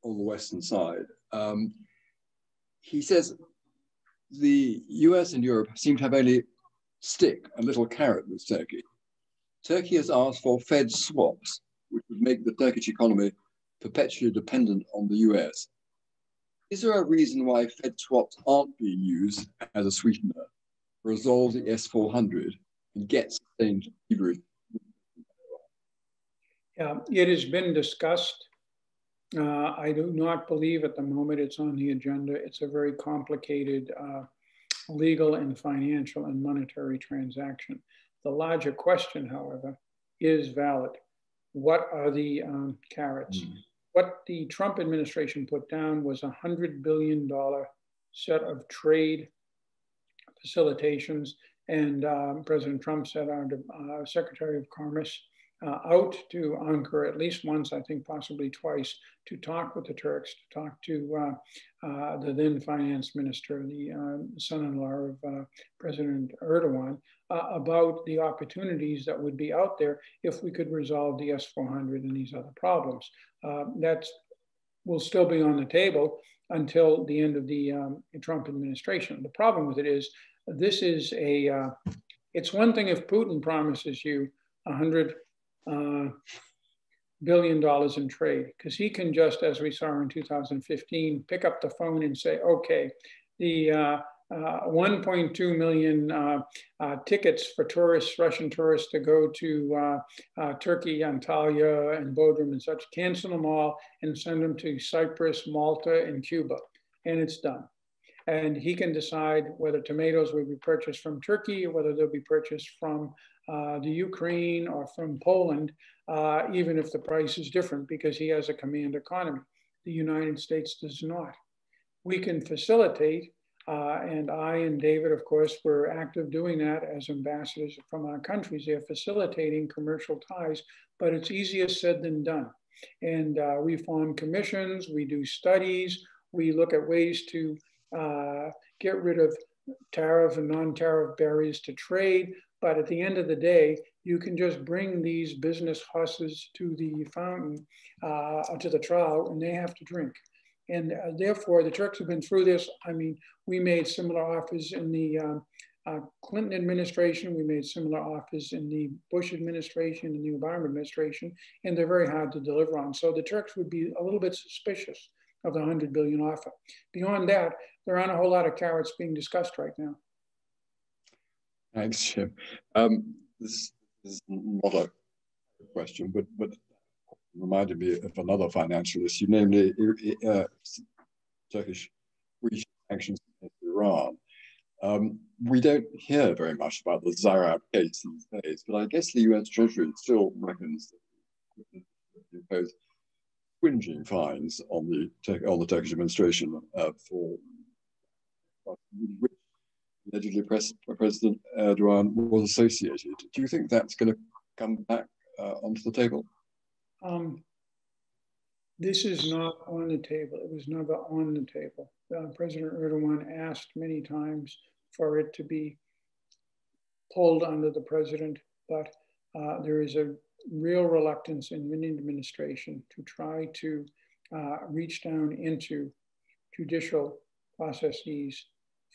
the Western side. He says the US and Europe seem to have only stick and little carrot with Turkey. Turkey has asked for Fed swaps, which would make the Turkish economy perpetually dependent on the US. Is there a reason why Fed swaps aren't being used as a sweetener to resolve the S400 and get sustained leverage? Yeah, it has been discussed. I do not believe at the moment it's on the agenda. It's a very complicated legal and financial and monetary transaction. The larger question, however, is valid. What are the carrots? What the Trump administration put down was a $100 billion set of trade facilitations. And President Trump sent our Secretary of Commerce out to Ankara at least once, I think possibly twice, to talk with the Turks, to talk to the then finance minister, the son-in-law of President Erdogan, about the opportunities that would be out there if we could resolve the S400 and these other problems. That will still be on the table until the end of the Trump administration. The problem with it is, this is it's one thing if Putin promises you $100 billion in trade, because he can just, as we saw in 2015, pick up the phone and say, okay, the 1.2 million tickets for tourists, Russian tourists, to go to Turkey, Antalya, and Bodrum and such, cancel them all and send them to Cyprus, Malta, and Cuba, and it's done. And he can decide whether tomatoes will be purchased from Turkey or whether they'll be purchased from the Ukraine or from Poland, even if the price is different, because he has a command economy. The United States does not. We can facilitate, and I and David, of course, were active doing that as ambassadors from our countries. They're facilitating commercial ties, but it's easier said than done. And we form commissions, we do studies, we look at ways to get rid of tariff and non-tariff barriers to trade. But at the end of the day, you can just bring these business horses to the fountain, to the trough, and they have to drink. And therefore, the Turks have been through this. I mean, we made similar offers in the Clinton administration. We made similar offers in the Bush administration and the Obama administration, and they're very hard to deliver on. So the Turks would be a little bit suspicious of the $100 billion offer. Beyond that, there aren't a whole lot of carrots being discussed right now. Thanks, Jim. This is not a question, but reminded me of another financial issue, namely Turkish sanctions against Iran. We don't hear very much about the Zarab case these days, but I guess the US Treasury still reckons that impose swinging fines on the Turkish administration for which allegedly President Erdogan was associated. Do you think that's going to come back onto the table? This is not on the table. It was never on the table. President Erdogan asked many times for it to be pulled under the president, but there is a real reluctance in the administration to try to reach down into judicial processes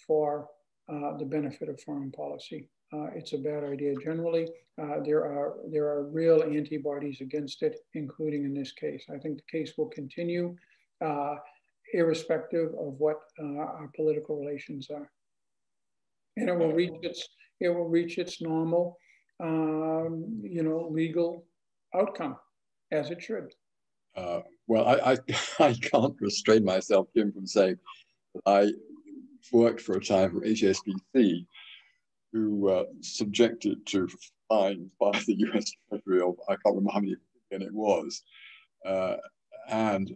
for the benefit of foreign policy. It's a bad idea generally. There are real antibodies against it, including in this case. I think the case will continue irrespective of what our political relations are. And it will reach its normal legal outcome, as it should. Well, I can't restrain myself, Jim, from saying that I worked for a time for HSBC, who subjected to signed by the US Treasury of, I can't remember how many it was. And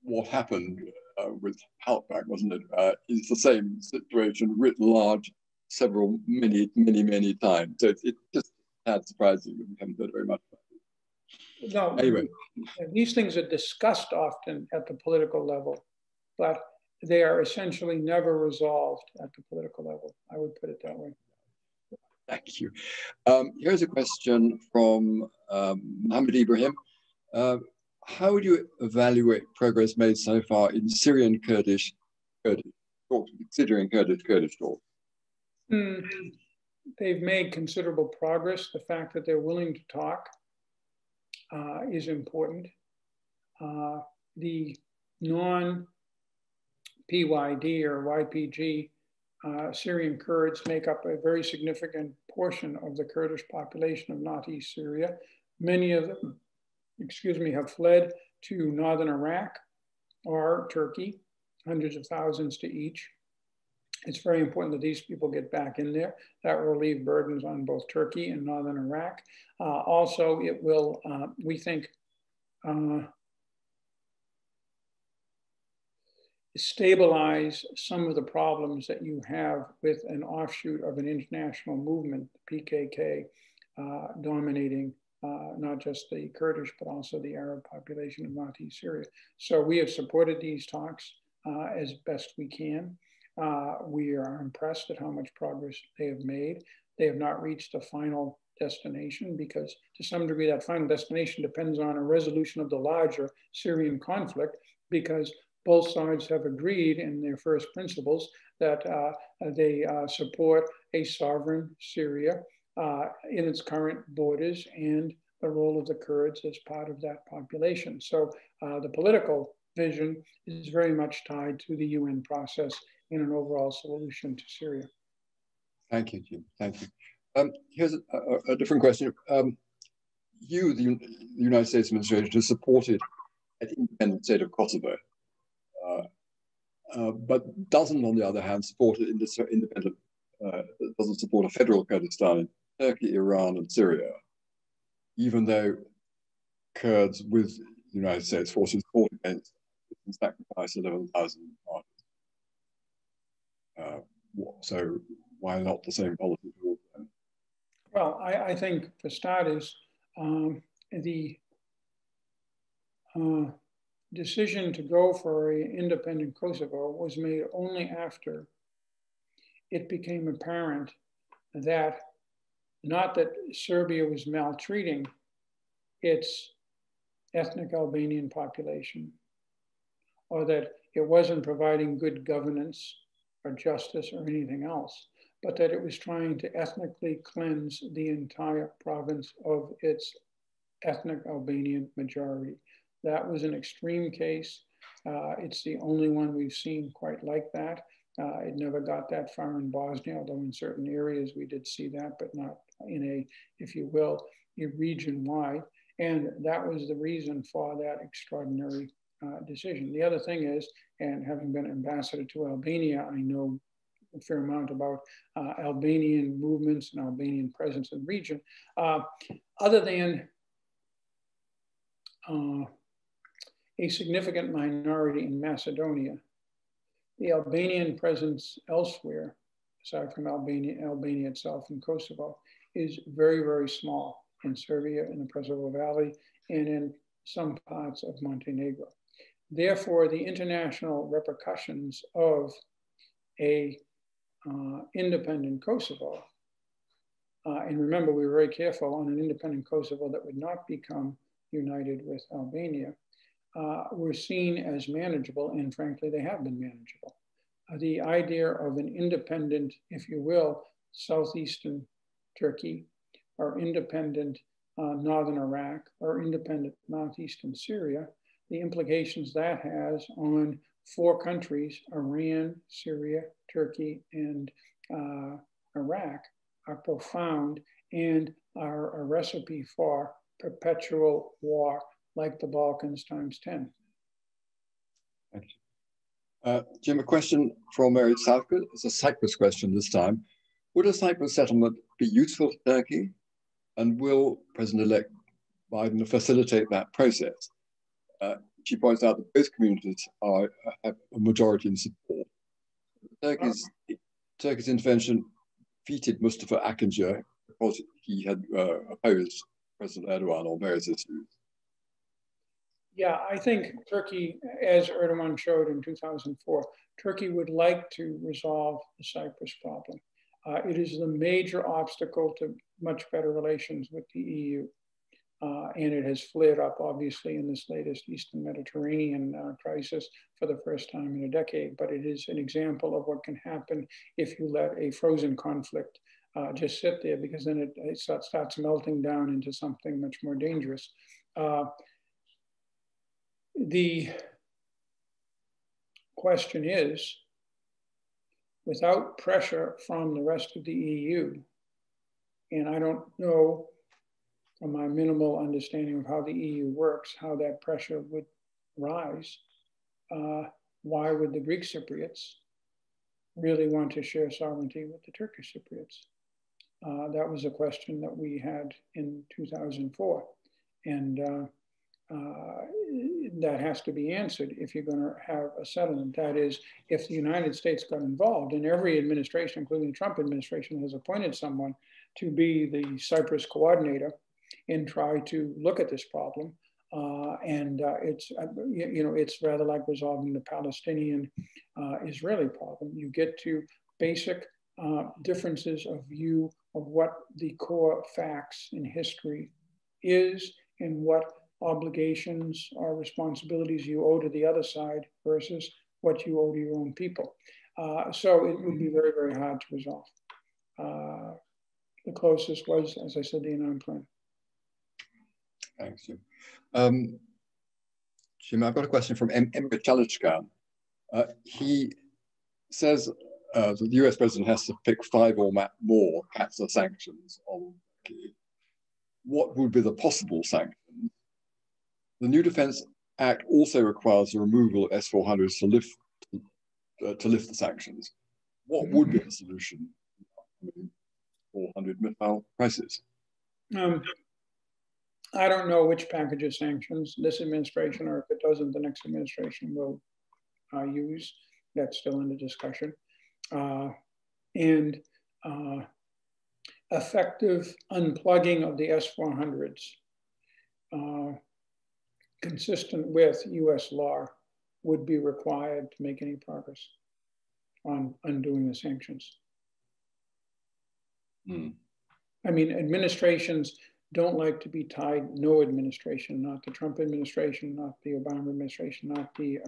what happened with Halkbank, wasn't it, is the same situation writ large several, many times. So it just had surprising that we haven't heard very much about it. No, anyway. These things are discussed often at the political level, but they are essentially never resolved at the political level. I would put it that way. Thank you. Here's a question from Mohammed Ibrahim. How would you evaluate progress made so far in Syrian Kurdish talks, considering Kurdish talks? They've made considerable progress. The fact that they're willing to talk is important. The non-PYD or YPG Syrian Kurds make up a very significant portion of the Kurdish population of Northeast Syria. Many of them, have fled to northern Iraq or Turkey, hundreds of thousands to each. It's very important that these people get back in there. That will relieve burdens on both Turkey and northern Iraq. Also, it will, we think, stabilize some of the problems that you have with an offshoot of an international movement, PKK, dominating not just the Kurdish, but also the Arab population of Northeast Syria. So we have supported these talks as best we can. We are impressed at how much progress they have made. They have not reached a final destination because to some degree that final destination depends on a resolution of the larger Syrian conflict, because both sides have agreed in their first principles that they support a sovereign Syria in its current borders and the role of the Kurds as part of that population. So the political vision is very much tied to the UN process in an overall solution to Syria. Thank you, Jim. Thank you. Here's a different question. You, the United States administration, has supported an independent state of Kosovo, but doesn't, on the other hand, support an independent, doesn't support a federal Kurdistan in Turkey, Iran, and Syria, even though Kurds with the United States forces fought against and sacrificed 11,000 martyrs. So why not the same policy towards them? Well, I think for starters, the decision to go for an independent Kosovo was made only after it became apparent that not that Serbia was maltreating its ethnic Albanian population, or that it wasn't providing good governance or justice or anything else, but that it was trying to ethnically cleanse the entire province of its ethnic Albanian majority. That was an extreme case. It's the only one we've seen quite like that. It never got that far in Bosnia, although in certain areas we did see that, but not in a, if you will, a region-wide. And that was the reason for that extraordinary decision. The other thing is, and having been ambassador to Albania, I know a fair amount about Albanian movements and Albanian presence in the region. Other than a significant minority in Macedonia, the Albanian presence elsewhere, aside from Albania itself in Kosovo, is very, very small in Serbia, in the Preševo Valley, and in some parts of Montenegro. Therefore, the international repercussions of a independent Kosovo, and remember, we were very careful on an independent Kosovo that would not become united with Albania, were seen as manageable, and frankly, they have been manageable. The idea of an independent, if you will, southeastern Turkey, or independent northern Iraq, or independent northeastern Syria, the implications that has on 4 countries, Iran, Syria, Turkey, and Iraq, are profound and are a recipe for perpetual war like the Balkans times 10. Thank you. Jim, a question from Mary Southwood. It's a Cyprus question this time. Would a Cyprus settlement be useful to Turkey? And will President-elect Biden facilitate that process? She points out that both communities have a majority in support. Turkey's intervention defeated Mustafa Akinci because he had opposed President Erdogan on various issues. Yeah, I think Turkey, as Erdogan showed in 2004, Turkey would like to resolve the Cyprus problem. It is the major obstacle to much better relations with the EU. And it has flared up, obviously, in this latest Eastern Mediterranean crisis for the first time in a decade. But it is an example of what can happen if you let a frozen conflict just sit there, because then it starts melting down into something much more dangerous. The question is, without pressure from the rest of the EU, and I don't know from my minimal understanding of how the EU works, how that pressure would rise, why would the Greek Cypriots really want to share sovereignty with the Turkish Cypriots? That was a question that we had in 2004. And that has to be answered if you're going to have a settlement. That is, if the United States got involved, and every administration, including the Trump administration, has appointed someone to be the Cyprus coordinator and try to look at this problem. It's rather like resolving the Palestinian-Israeli problem. You get to basic differences of view of what the core facts in history is and what obligations or responsibilities you owe to the other side versus what you owe to your own people. So it would be very, very hard to resolve. The closest was, as I said, the Annan Plan. Thanks, Jim. Jim, I've got a question from Emre Çalışkan. He says that the US president has to pick 5 or more CATSA sanctions on Turkey. What would be the possible sanctions? The new Defense Act also requires the removal of S400s to lift the sanctions. What would be the solution to the 400 missile crisis? I don't know which package of sanctions this administration, or if it doesn't, the next administration will use. That's still under discussion. Effective unplugging of the S400s, consistent with US law, would be required to make any progress on undoing the sanctions. I mean, administrations don't like to be tied, no administration, not the Trump administration, not the Obama administration, not the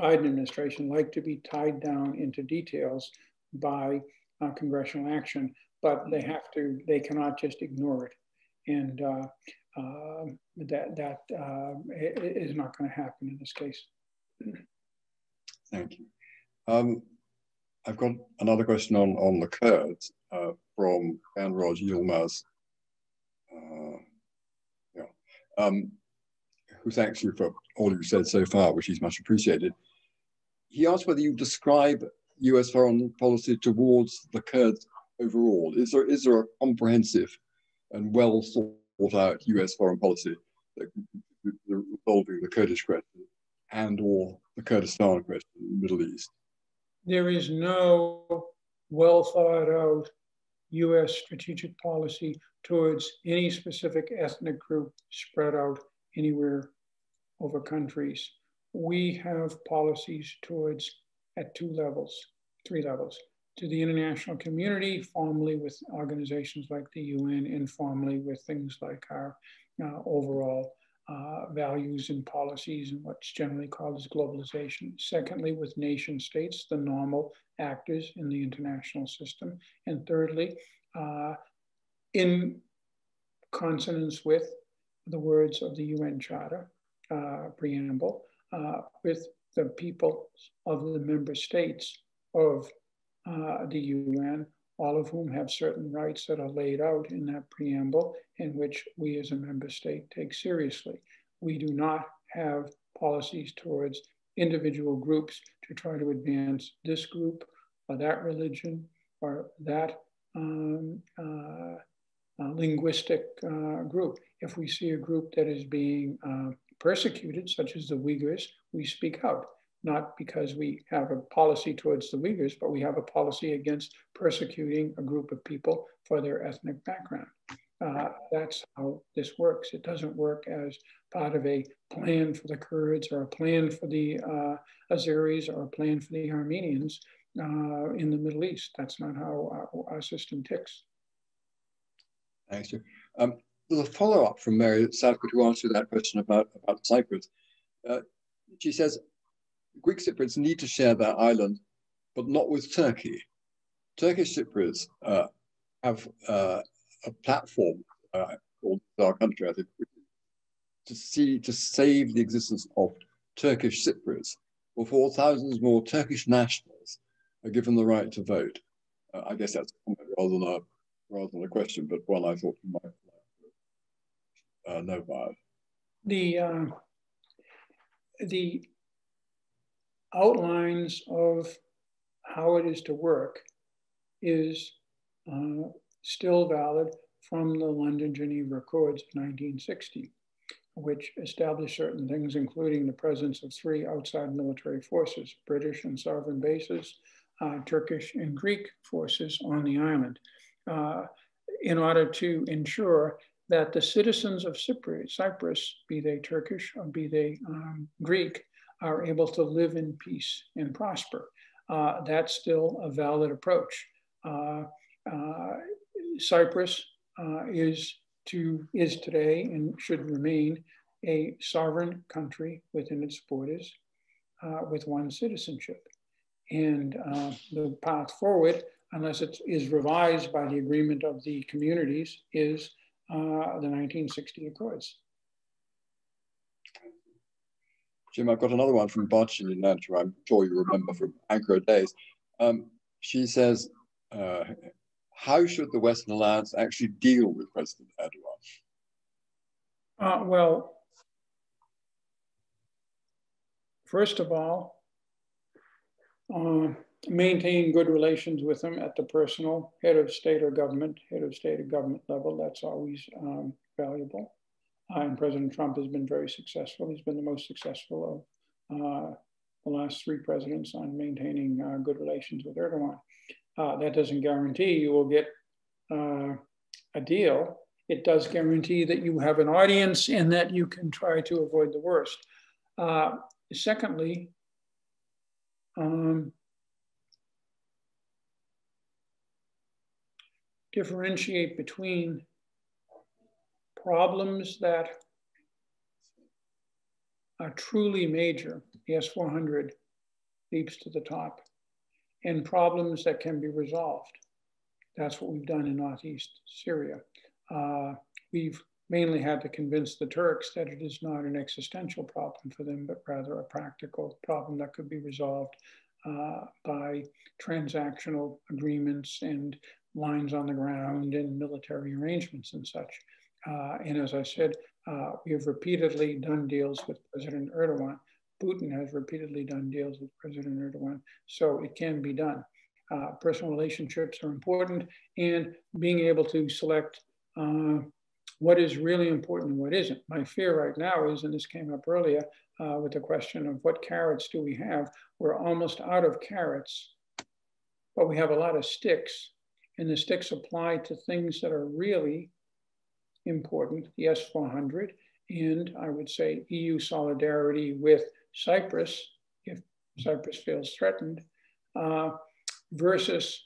Biden administration, like to be tied down into details by congressional action, but they cannot just ignore it. And that is not going to happen in this case. Thank you. I've got another question on the Kurds from Anroj Yilmaz, who thanks you for all you've said so far, which is much appreciated. He asked whether you describe US foreign policy towards the Kurds overall. Is there a comprehensive and well thought out US foreign policy that resolving the Kurdish question and or the Kurdistan question in the Middle East? There is no well thought out US strategic policy towards any specific ethnic group spread out anywhere over countries. We have policies towards at 3 levels, to the international community, formally with organizations like the UN, informally with things like our overall values and policies and what's generally called as globalization. Secondly, with nation states, the normal actors in the international system. And thirdly, in consonance with the words of the UN Charter preamble, with the people of the member states of the UN, all of whom have certain rights that are laid out in that preamble, in which we as a member state take seriously. We do not have policies towards individual groups to try to advance this group or that religion or that linguistic group. If we see a group that is being persecuted, such as the Uyghurs, we speak out, not because we have a policy towards the Uyghurs, but we have a policy against persecuting a group of people for their ethnic background. That's how this works. It doesn't work as part of a plan for the Kurds or a plan for the Azeris or a plan for the Armenians in the Middle East. That's not how our system ticks. Thanks, Jim. There's a follow-up from Mary Southcote who answered that question about Cyprus. She says, Greek Cypriots need to share their island, but not with Turkey. Turkish Cypriots have a platform called Our Country, I think, to save the existence of Turkish Cypriots before thousands more Turkish nationals are given the right to vote. I guess that's a comment rather than a question, but one I thought you might know about. The outlines of how it is to work is still valid from the London Geneva Accords of 1960, which established certain things, including the presence of 3 outside military forces, British and sovereign bases, Turkish and Greek forces on the island, in order to ensure that the citizens of Cyprus, be they Turkish or be they Greek, are able to live in peace and prosper. That's still a valid approach. Cyprus is today and should remain a sovereign country within its borders with one citizenship. And the path forward, unless it is revised by the agreement of the communities, is the 1960 Accords. Jim, I've got another one from Barchin Yunant, who I'm sure you remember from Ankara days. She says, how should the Western Alliance actually deal with President Erdogan? Well, first of all, maintain good relations with him at the personal head of state or government level. That's always valuable. And President Trump has been very successful. He's been the most successful of the last 3 presidents on maintaining good relations with Erdogan. That doesn't guarantee you will get a deal. It does guarantee that you have an audience and that you can try to avoid the worst. Secondly, differentiate between problems that are truly major, the S400 leaps to the top, and problems that can be resolved. That's what we've done in Northeast Syria. We've mainly had to convince the Turks that it is not an existential problem for them, but rather a practical problem that could be resolved by transactional agreements and lines on the ground and military arrangements and such. And as I said, we have repeatedly done deals with President Erdogan. Putin has repeatedly done deals with President Erdogan, so it can be done. Personal relationships are important, and being able to select what is really important and what isn't. My fear right now is, and this came up earlier with the question of what carrots do we have, we're almost out of carrots, but we have a lot of sticks, and the sticks apply to things that are really important, the S400, and I would say EU solidarity with Cyprus, if Cyprus feels threatened, versus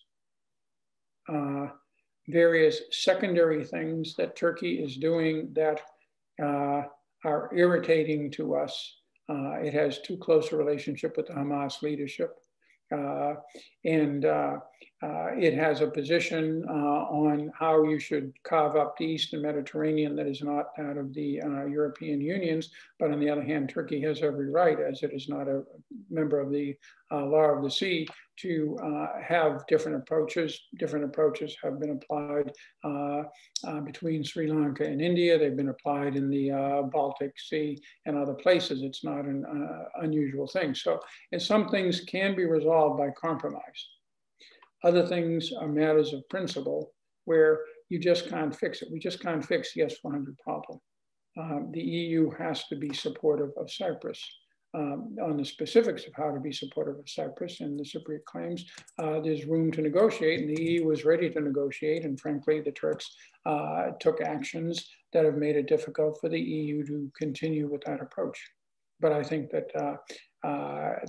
various secondary things that Turkey is doing that are irritating to us. It has too close a relationship with the Hamas leadership. And it has a position on how you should carve up the Eastern Mediterranean that is not out of the European Unions. But on the other hand, Turkey has every right, as it is not a member of the Law of the Sea, to have different approaches. Different approaches have been applied between Sri Lanka and India. They've been applied in the Baltic Sea and other places. It's not an unusual thing. So, and some things can be resolved by compromise. Other things are matters of principle where you just can't fix it. We just can't fix the S400 problem. The EU has to be supportive of Cyprus. On the specifics of how to be supportive of Cyprus and the Cypriot claims, there's room to negotiate, and the EU was ready to negotiate. And frankly, the Turks took actions that have made it difficult for the EU to continue with that approach. But I think that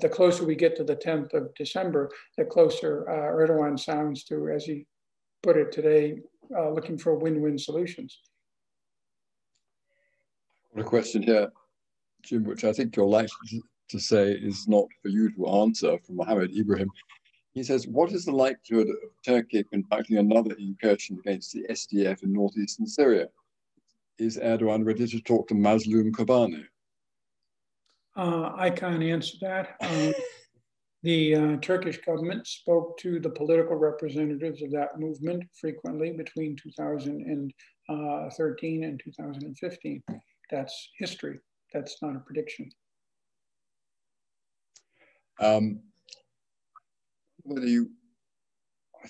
the closer we get to the 10th of December, the closer Erdogan sounds to, as he put it today, looking for win-win solutions. A question here, Jim, which I think you're likely to say is not for you to answer, from Mohammed Ibrahim. He says, what is the likelihood of Turkey conducting another incursion against the SDF in northeastern Syria? Is Erdogan ready to talk to Mazloum Kobane? I can't answer that. The Turkish government spoke to the political representatives of that movement frequently between 2013 and 2015. That's history. That's not a prediction. Whether you, I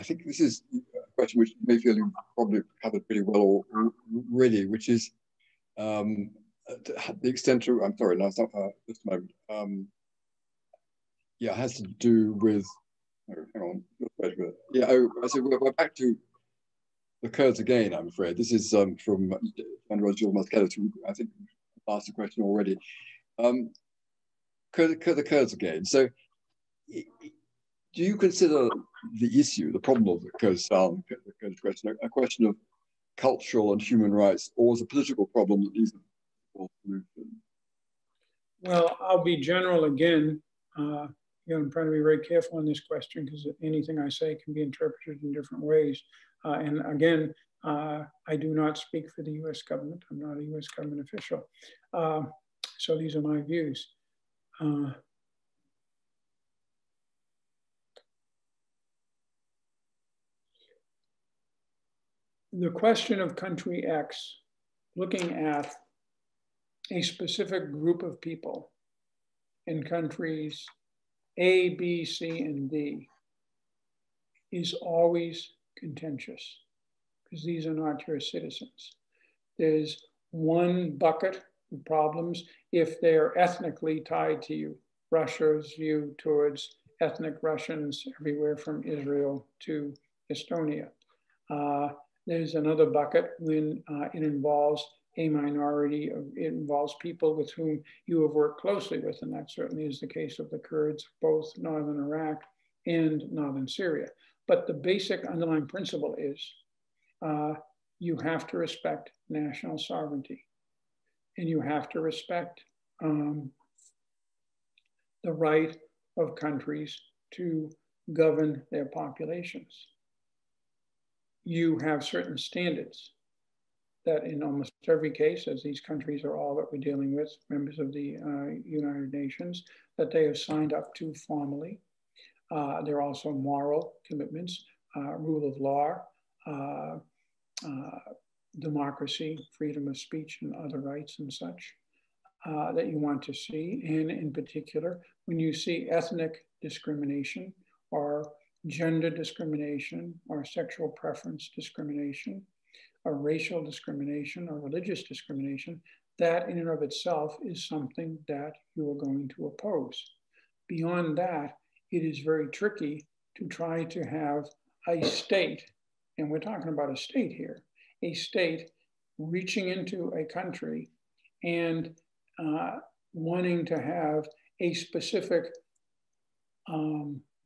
think this is a question which you may feel you've probably covered pretty well already, which is the extent to, I'm sorry, no, it's not just a moment. Yeah, it has to do with, hang on, yeah, so we're back to the Kurds again, I'm afraid. This is from Andrew Branson, who I think asked the question already. The Kurds again. So do you consider the issue, the problem of the Kurdistan, the Kurdish question, a question of cultural and human rights, or is a political problem that needs a solution? Well, I'll be general again. I'm trying to be very careful on this question because anything I say can be interpreted in different ways. And again, I do not speak for the US government. I'm not a US government official. So these are my views. The question of country X, looking at a specific group of people in countries A, B, C, and D, is always contentious because these are not your citizens. There's one bucket of problems if they're ethnically tied to you. Russia's view towards ethnic Russians everywhere from Israel to Estonia. There's another bucket when it involves a minority, it involves people with whom you have worked closely with, and that certainly is the case of the Kurds, both northern Iraq and northern Syria. But the basic underlying principle is you have to respect national sovereignty, and you have to respect the right of countries to govern their populations. You have certain standards that in almost every case, as these countries are all that we're dealing with, members of the United Nations, that they have signed up to formally. There are also moral commitments, rule of law, democracy, freedom of speech, and other rights and such that you want to see. And in particular, when you see ethnic discrimination or gender discrimination or sexual preference discrimination, or racial discrimination or religious discrimination, that in and of itself is something that you are going to oppose. Beyond that, it is very tricky to try to have a state, and we're talking about a state here, a state reaching into a country and wanting to have a specific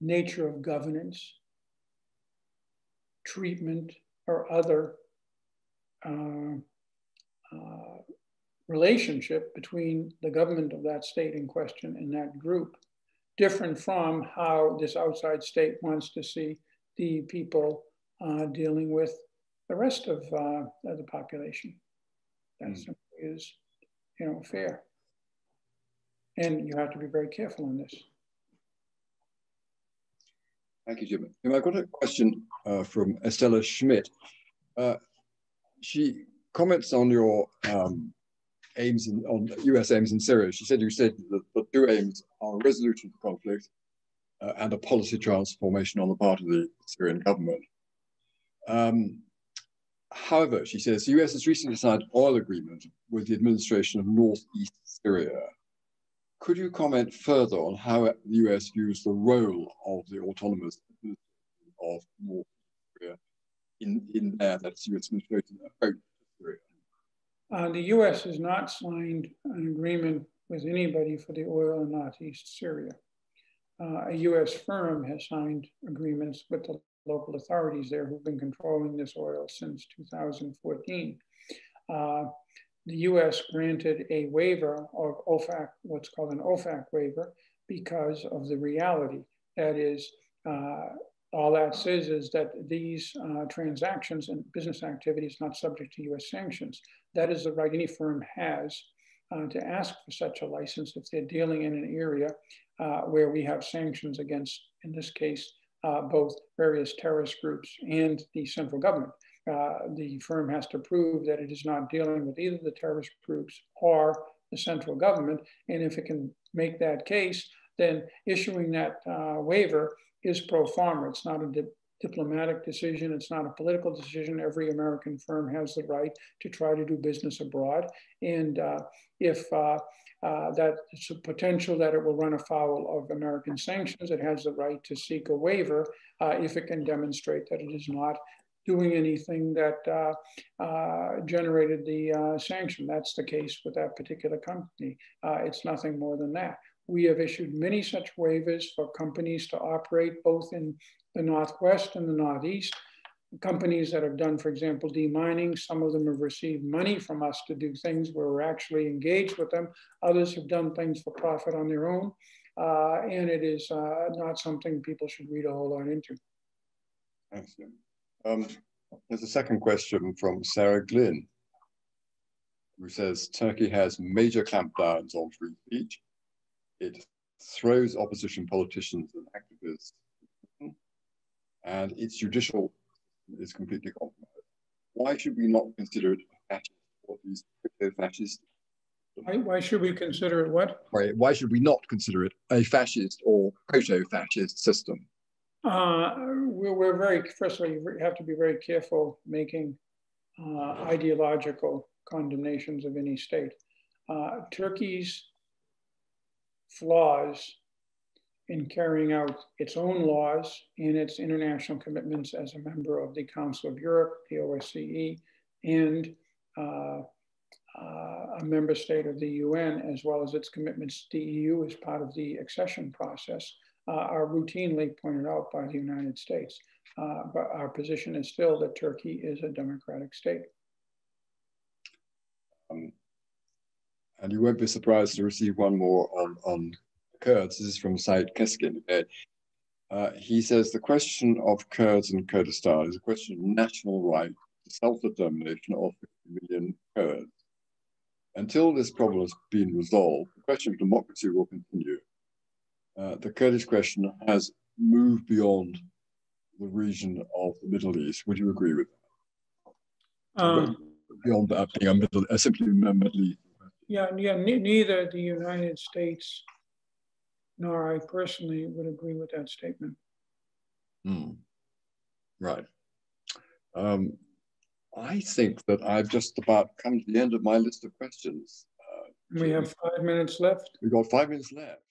nature of governance, treatment, or other relationship between the government of that state in question and that group, different from how this outside state wants to see the people dealing with the rest of the population. That simply is, fair. And you have to be very careful on this. Thank you, Jim. I've got a question from Estella Schmidt. She comments on your aims on US aims in Syria. She said you said that the two aims are resolution of conflict and a policy transformation on the part of the Syrian government. However, she says, the US has recently signed an oil agreement with the administration of northeast Syria. Could you comment further on how the US views the role of the autonomous of North Syria in there, that's US administration approach to Syria? The US has not signed an agreement with anybody for the oil in northeast Syria. A US firm has signed agreements with the local authorities there who've been controlling this oil since 2014. The US granted a waiver of OFAC, what's called an OFAC waiver, because of the reality. That is, all that says is that these transactions and business activities not subject to US sanctions. That is the right any firm has to ask for such a license if they're dealing in an area where we have sanctions against, in this case, both various terrorist groups and the central government. The firm has to prove that it is not dealing with either the terrorist groups or the central government. And if it can make that case, then issuing that waiver is pro forma. It's not a diplomatic decision. It's not a political decision. Every American firm has the right to try to do business abroad. And if that's a potential that it will run afoul of American sanctions, it has the right to seek a waiver if it can demonstrate that it is not doing anything that generated the sanction. That's the case with that particular company. It's nothing more than that. We have issued many such waivers for companies to operate both in the Northwest and the Northeast. Companies that have done, for example, demining, some of them have received money from us to do things where we're actually engaged with them. Others have done things for profit on their own. And it is not something people should read a whole lot into. Excellent. There's a second question from Sarah Glynn, who says, Turkey has major clampdowns on free speech. It throws opposition politicians and activists, and its judicial is completely compromised. Why should we not consider it a fascist or at least crypto-fascist? Why should we consider it what? Right. Why should we not consider it a fascist or proto-fascist system? We're very, first of all, you have to be very careful making ideological condemnations of any state. Turkey's flaws in carrying out its own laws and its international commitments as a member of the Council of Europe, the OSCE, and a member state of the UN, as well as its commitments to the EU as part of the accession process, are routinely pointed out by the United States. But our position is still that Turkey is a democratic state. And you won't be surprised to receive one more on Kurds. This is from Said Keskin. He says, the question of Kurds and Kurdistan is a question of national right to self-determination of 50 million Kurds. Until this problem has been resolved, the question of democracy will continue. The Kurdish question has moved beyond the region of the Middle East. Would you agree with that? Beyond that being simply a Middle East. Yeah, neither the United States nor I personally would agree with that statement. Right. I think that I've just about come to the end of my list of questions. We have 5 minutes left. We've got 5 minutes left.